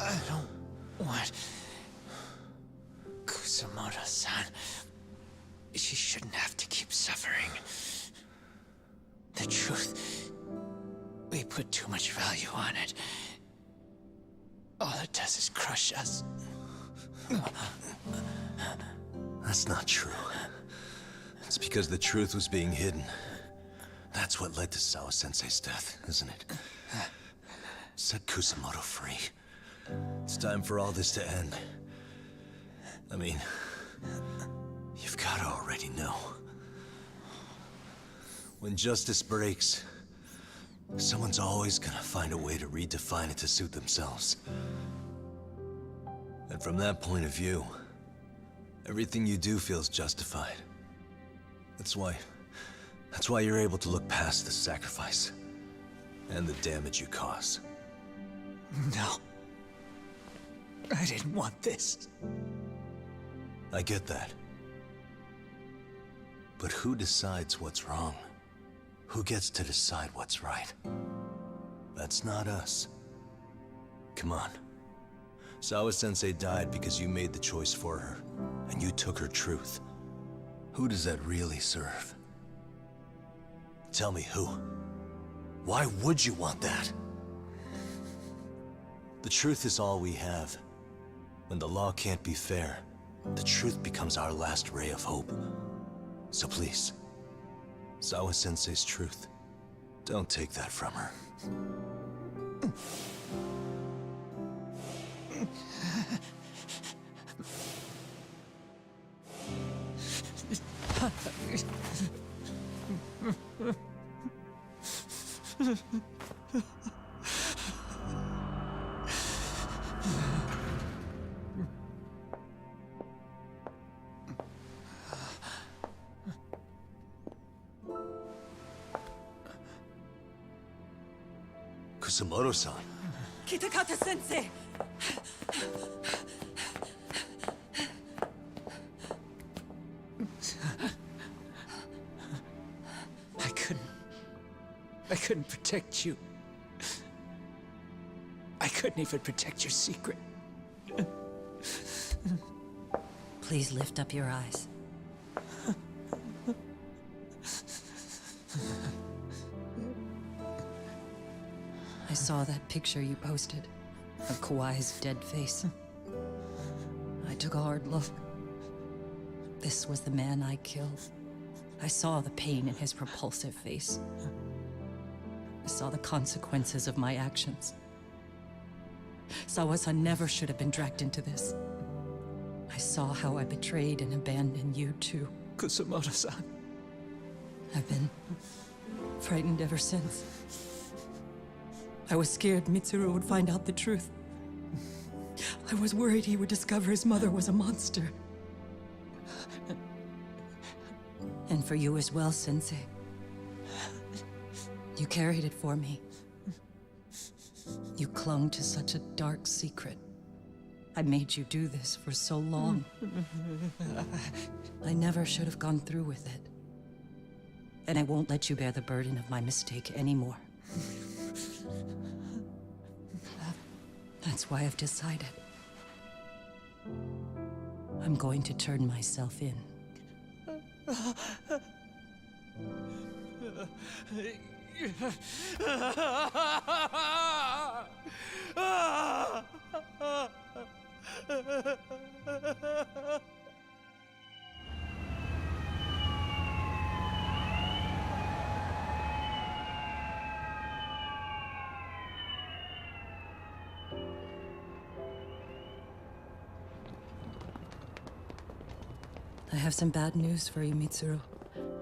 I don't want Kusamoto-san. She shouldn't have to keep suffering. The truth, we put too much value on it. All it does is crush us. That's not true. It's because the truth was being hidden. That's what led to Sawa-sensei's death, isn't it? Set Kusamoto free. It's time for all this to end. I mean, you've gotta already know. When justice breaks, someone's always gonna find a way to redefine it to suit themselves. And from that point of view, everything you do feels justified. That's why you're able to look past the sacrifice and the damage you cause. No. I didn't want this. I get that. But who decides what's wrong? Who gets to decide what's right? That's not us. Come on. Sawa-sensei died because you made the choice for her, and you took her truth. Who does that really serve? Tell me who. Why would you want that? The truth is all we have. When the law can't be fair, the truth becomes our last ray of hope. So please, Sawa-sensei's truth, don't take that from her. Kusamoto-san. Kitakata-sensei! I couldn't protect you. I couldn't even protect your secret. Please lift up your eyes. I saw that picture you posted of Kawai's dead face. I took a hard look. This was the man I killed. I saw the pain in his repulsive face. I saw the consequences of my actions. Sawa-san never should have been dragged into this. I saw how I betrayed and abandoned you too. Kusamoto-san. I've been frightened ever since. I was scared Mitsuru would find out the truth. I was worried he would discover his mother was a monster. And for you as well, Sensei. You carried it for me. You clung to such a dark secret. I made you do this for so long. I never should have gone through with it. And I won't let you bear the burden of my mistake anymore. That's why I've decided. I'm going to turn myself in. I have some bad news for you, Mitsuru.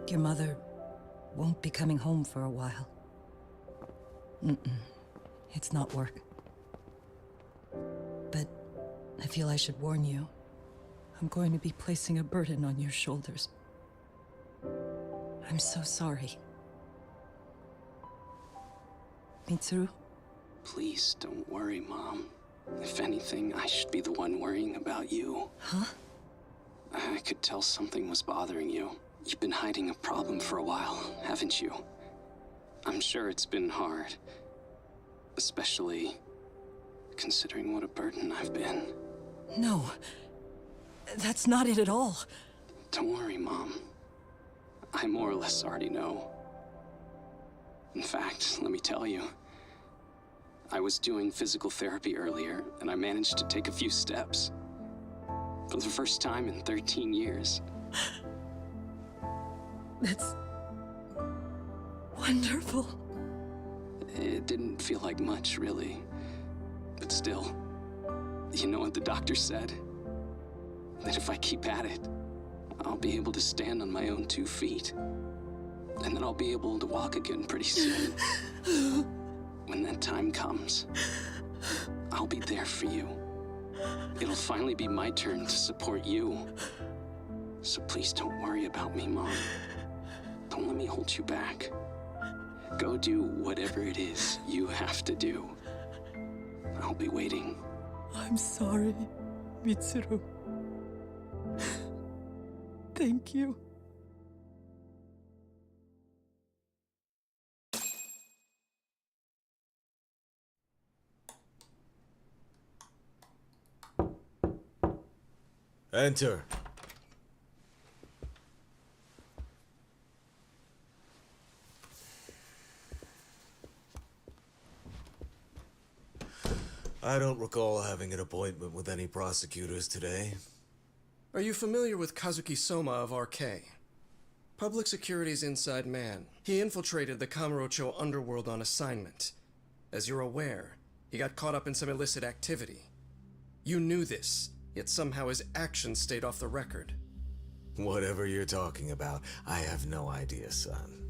Your mother won't be coming home for a while. It's not work. But I feel I should warn you. I'm going to be placing a burden on your shoulders. I'm so sorry. Mitsuru? Please don't worry, Mom. If anything, I should be the one worrying about you. Huh? I could tell something was bothering you. You've been hiding a problem for a while, haven't you? I'm sure it's been hard. Especially considering what a burden I've been. No. That's not it at all. Don't worry, Mom. I more or less already know. In fact, let me tell you. I was doing physical therapy earlier, and I managed to take a few steps. For the first time in 13 years. That's wonderful. It didn't feel like much, really. But still, you know what the doctor said? That if I keep at it, I'll be able to stand on my own 2 feet. And then I'll be able to walk again pretty soon. When that time comes, I'll be there for you. It'll finally be my turn to support you. So please don't worry about me, Mom. Don't let me hold you back. Go do whatever it is you have to do. I'll be waiting. I'm sorry, Mitsuru. Thank you. Enter. I don't recall having an appointment with any prosecutors today. Are you familiar with Kazuki Soma of RK? Public Security's inside man. He infiltrated the Kamurocho underworld on assignment. As you're aware, he got caught up in some illicit activity. You knew this, yet somehow his actions stayed off the record. Whatever you're talking about, I have no idea, son.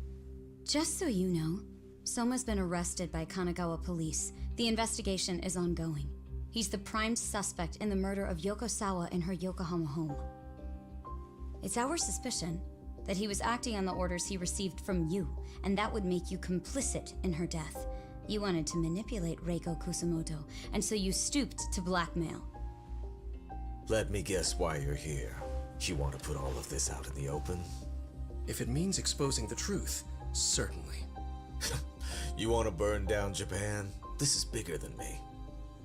Just so you know, Soma's been arrested by Kanagawa police. The investigation is ongoing. He's the prime suspect in the murder of Yoko Sawa in her Yokohama home. It's our suspicion that he was acting on the orders he received from you, and that would make you complicit in her death. You wanted to manipulate Reiko Kusumoto, and so you stooped to blackmail. Let me guess why you're here. You want to put all of this out in the open? If it means exposing the truth, certainly. You want to burn down Japan? This is bigger than me.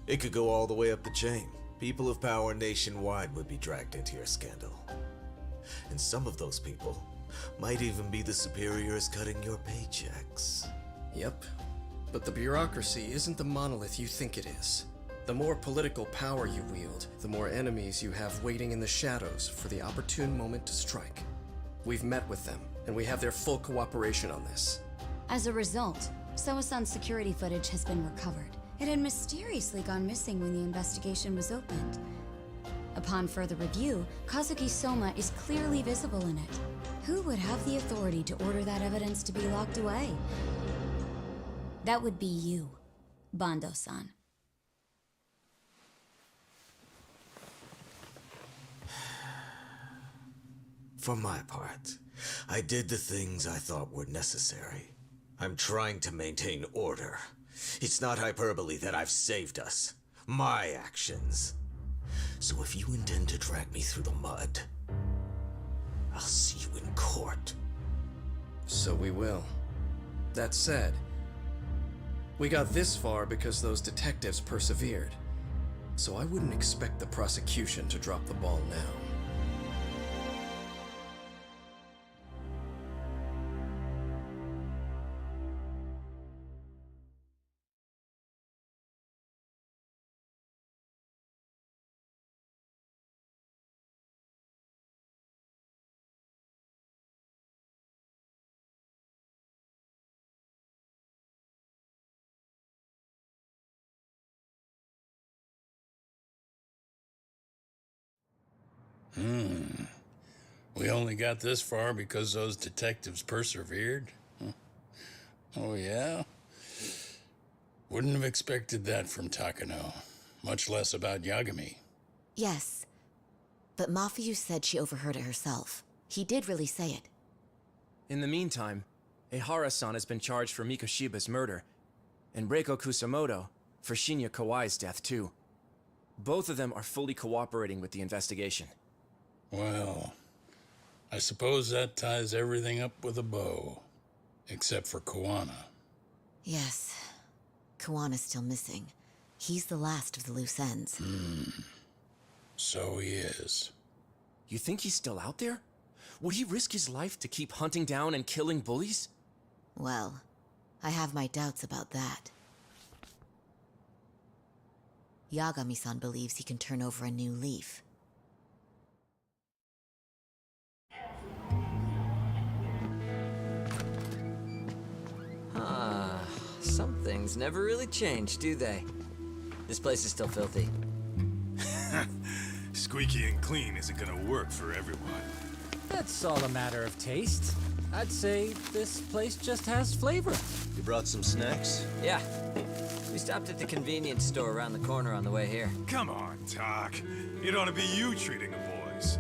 It could go all the way up the chain. People of power nationwide would be dragged into your scandal. And some of those people might even be the superiors cutting your paychecks. Yep. But the bureaucracy isn't the monolith you think it is. The more political power you wield, the more enemies you have waiting in the shadows for the opportune moment to strike. We've met with them, and we have their full cooperation on this. As a result, Soa-san's security footage has been recovered. It had mysteriously gone missing when the investigation was opened. Upon further review, Kazuki Soma is clearly visible in it. Who would have the authority to order that evidence to be locked away? That would be you, Bando-san. For my part, I did the things I thought were necessary. I'm trying to maintain order. It's not hyperbole that I've saved us. My actions. So if you intend to drag me through the mud, I'll see you in court. So we will. That said, we got this far because those detectives persevered. So I wouldn't expect the prosecution to drop the ball now. We only got this far because those detectives persevered? Huh. Oh, yeah? Wouldn't have expected that from Takano, much less about Yagami. Yes, but Mafuyu said she overheard it herself. He did really say it. In the meantime, Ehara-san has been charged for Mikoshiba's murder, and Reiko Kusamoto for Shinya Kawai's death, too. Both of them are fully cooperating with the investigation. Well, I suppose that ties everything up with a bow. Except for Kuwana. Yes. Kuwana's still missing. He's the last of the loose ends. So he is. You think he's still out there? Would he risk his life to keep hunting down and killing bullies? Well, I have my doubts about that. Yagami-san believes he can turn over a new leaf. Some things never really change, do they? This place is still filthy. Squeaky and clean isn't gonna work for everyone. That's all a matter of taste. I'd say this place just has flavor. You brought some snacks? Yeah. We stopped at the convenience store around the corner on the way here. Come on, Doc. It ought to be you treating the boys.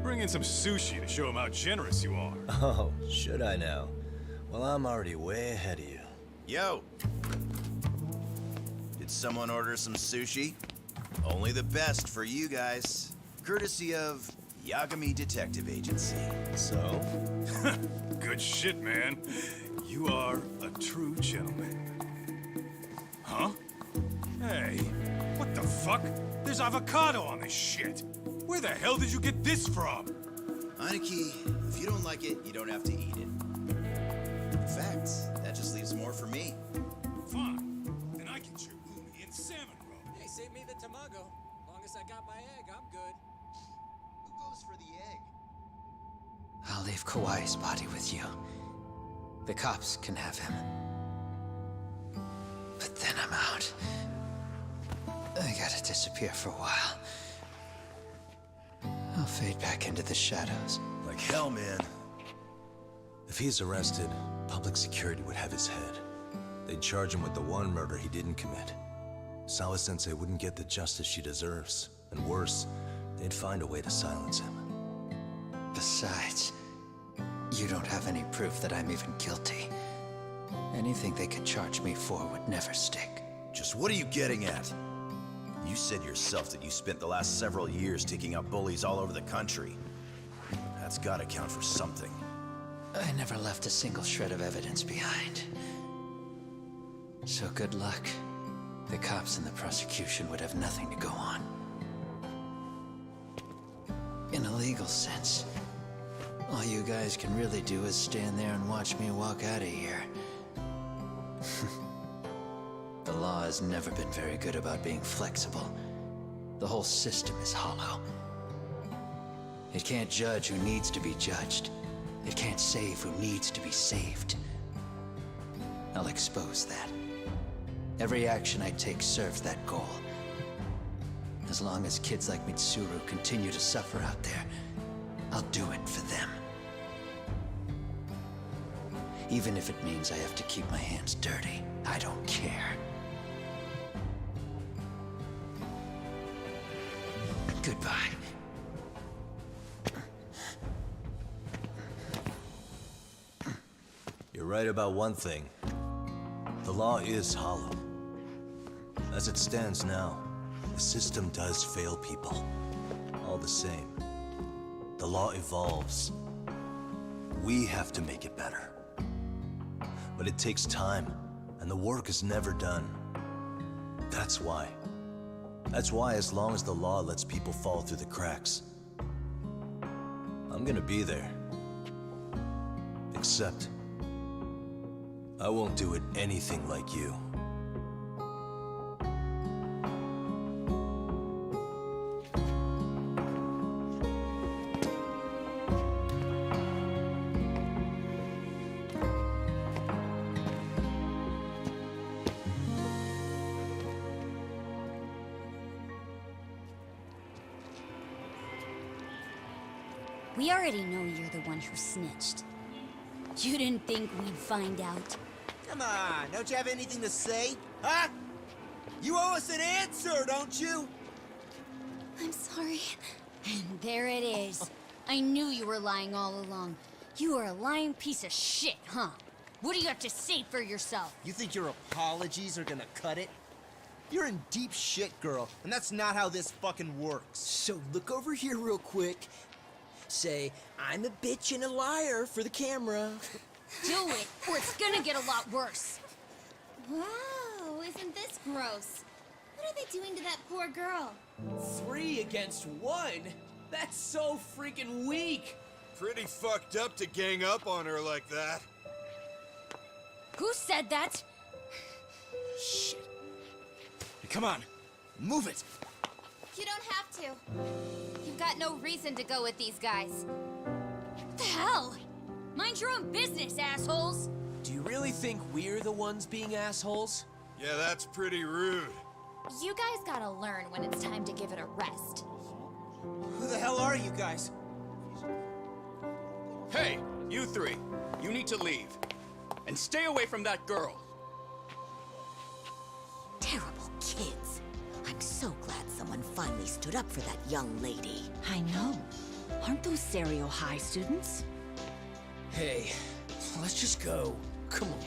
Bring in some sushi to show them how generous you are. Oh, should I now? Well, I'm already way ahead of you. Yo! Did someone order some sushi? Only the best for you guys. Courtesy of Yagami Detective Agency. So? Good shit, man. You are a true gentleman. Huh? Hey, what the fuck? There's avocado on this shit. Where the hell did you get this from? Aniki, if you don't like it, you don't have to eat it. In fact, that just leaves more for me. Fine. Then I get your umi and salmon roll. Hey, save me the tamago. Long as I got my egg, I'm good. Who goes for the egg? I'll leave Kawai's body with you. The cops can have him. But then I'm out. I gotta disappear for a while. I'll fade back into the shadows. Like hell, man. If he's arrested, public security would have his head. They'd charge him with the one murder he didn't commit. Sawa-sensei wouldn't get the justice she deserves. And worse, they'd find a way to silence him. Besides, you don't have any proof that I'm even guilty. Anything they could charge me for would never stick. Just what are you getting at? You said yourself that you spent the last several years taking out bullies all over the country. That's gotta count for something. I never left a single shred of evidence behind. So good luck. The cops and the prosecution would have nothing to go on. In a legal sense, all you guys can really do is stand there and watch me walk out of here. The law has never been very good about being flexible. The whole system is hollow. It can't judge who needs to be judged. It can't save who needs to be saved. I'll expose that. Every action I take serves that goal. As long as kids like Mitsuru continue to suffer out there, I'll do it for them. Even if it means I have to keep my hands dirty, I don't care. Goodbye. You're right about one thing. The law is hollow. As it stands now, the system does fail people. All the same, the law evolves. We have to make it better. But it takes time, and the work is never done. That's why, as long as the law lets people fall through the cracks, I'm gonna be there. Except, I won't do it anything like you. We already know you're the one who snitched. You didn't think we'd find out? Come on, don't you have anything to say? Huh? You owe us an answer, don't you? I'm sorry. And there it is. I knew you were lying all along. You are a lying piece of shit, huh? What do you have to say for yourself? You think your apologies are gonna cut it? You're in deep shit, girl, and that's not how this fucking works. So look over here real quick. Say, I'm a bitch and a liar for the camera. Do it, or it's gonna get a lot worse. Wow, isn't this gross? What are they doing to that poor girl? 3 against 1? That's so freaking weak. Pretty fucked up to gang up on her like that. Who said that? Shit. Hey, come on, move it. You don't have to. You've got no reason to go with these guys. What the hell? Mind your own business, assholes! Do you really think we're the ones being assholes? Yeah, that's pretty rude. You guys gotta learn when it's time to give it a rest. Who the hell are you guys? Hey, you 3. You need to leave. And stay away from that girl. Terrible kids. I'm so glad someone finally stood up for that young lady. I know. Aren't those Serio High students? Hey, let's just go. Come on.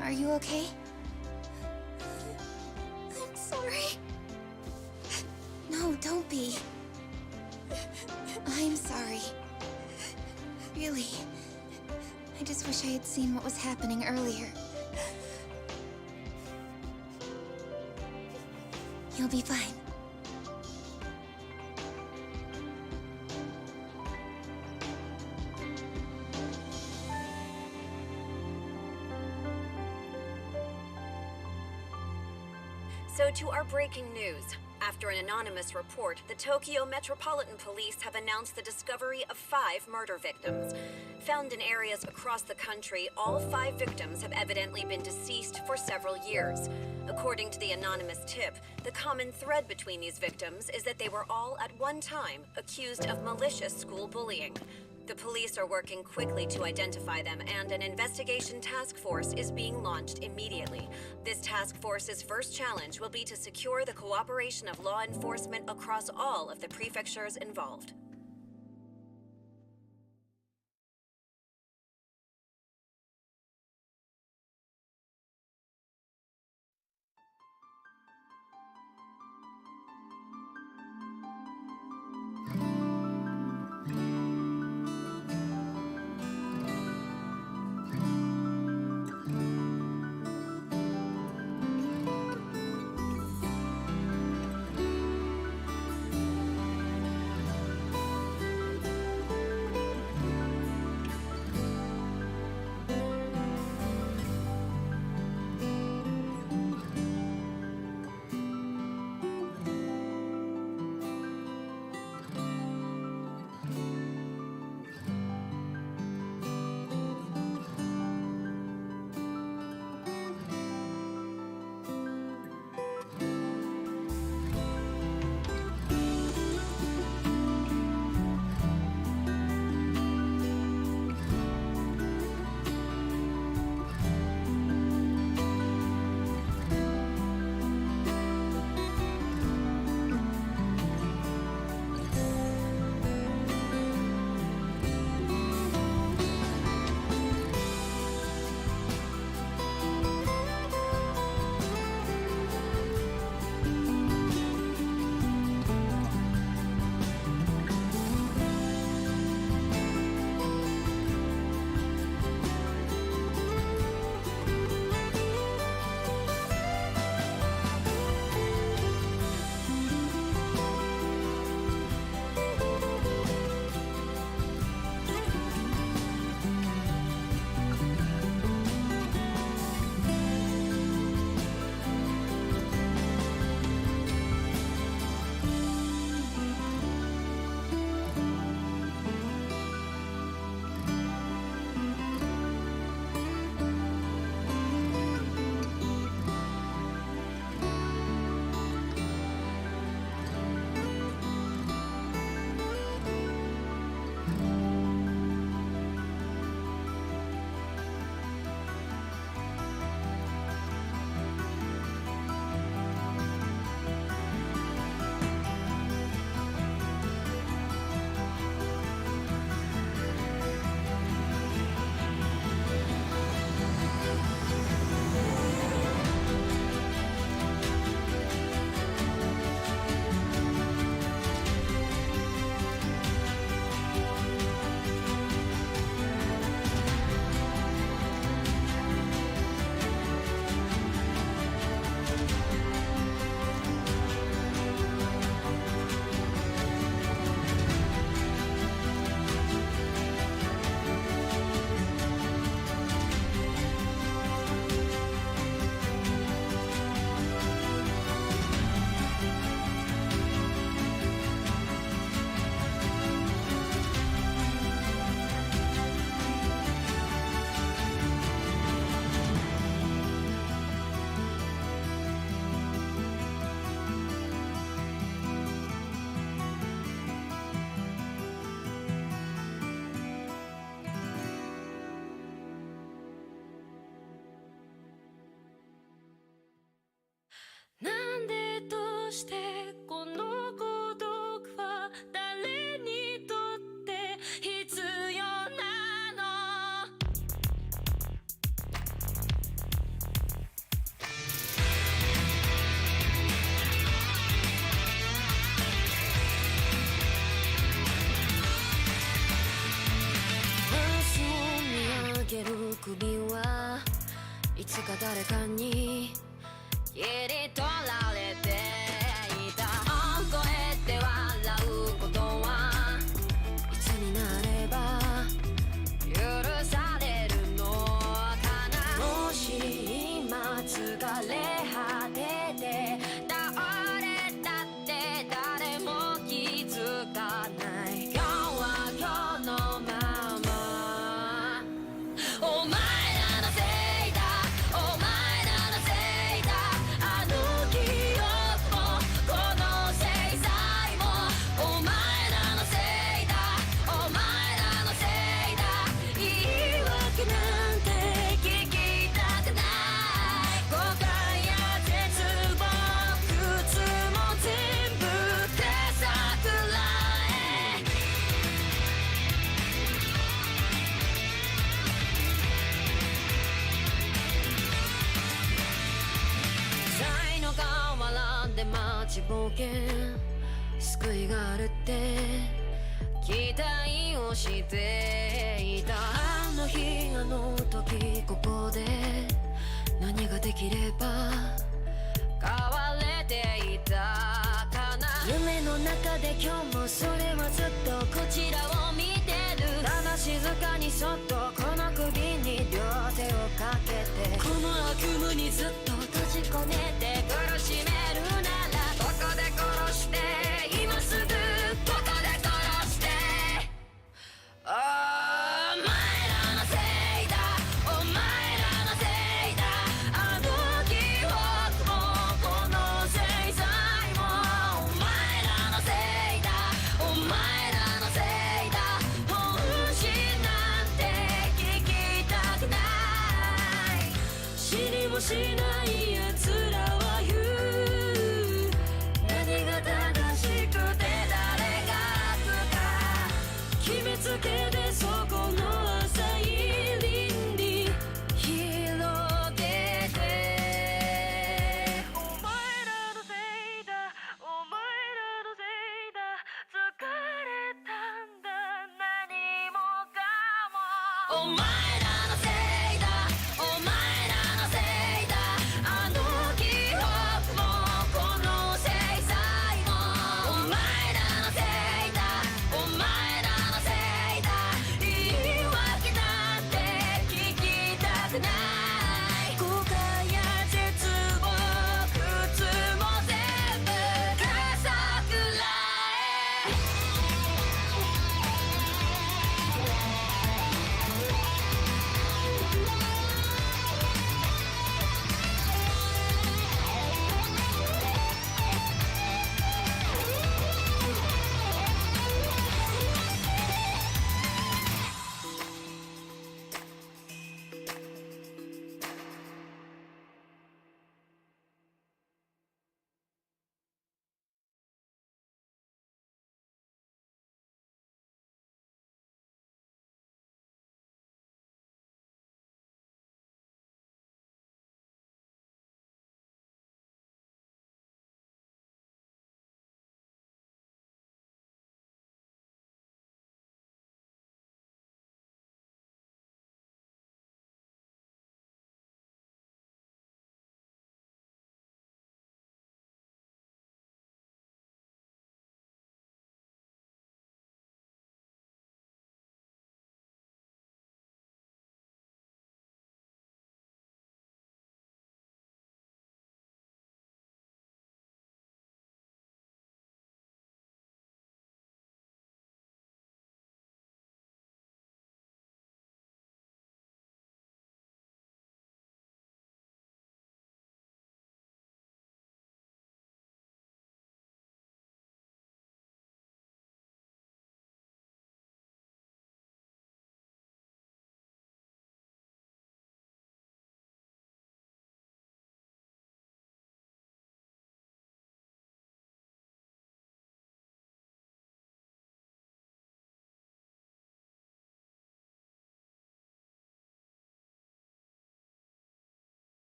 Are you okay? I'm sorry. No, don't be. I'm sorry. Really. I just wish I had seen what was happening earlier. You'll be fine. So to our breaking news. After an anonymous report, the Tokyo Metropolitan Police have announced the discovery of 5 murder victims. Found in areas across the country, all 5 victims have evidently been deceased for several years. According to the anonymous tip, the common thread between these victims is that they were all at one time accused of malicious school bullying. The police are working quickly to identify them, and an investigation task force is being launched immediately. This task force's first challenge will be to secure the cooperation of law enforcement across all of the prefectures involved. 首はいつか誰かに切り取られていた。こうやって笑うことはいつになれば許されるのかな。もし今疲れ果てて倒れたって誰も気づかない。今日は今日のまま。お前らのせいだ、お前らのせいだ。あの記憶もこの制裁もお前らのせいだ、お前らのせいだ。言い訳なんて聞きたくない。誤解や絶望苦痛も全部手さくらえ。才の河原で待ちぼうけ救いがあるって期待をしていた。あの日あの時ここで何ができれば変われていたかな。夢の中で今日もそれはずっとこちらを見てる。ただ静かにそっとこの首に両手をかけてこの悪夢にずっと閉じ込めて苦しめるならここで殺して今すぐここで殺して。お前らのせいだ、お前らのせいだ。あの記憶もこの制裁もお前らのせいだ、お前らのせいだ。本心なんて聞きたくない。知りもしない奴ら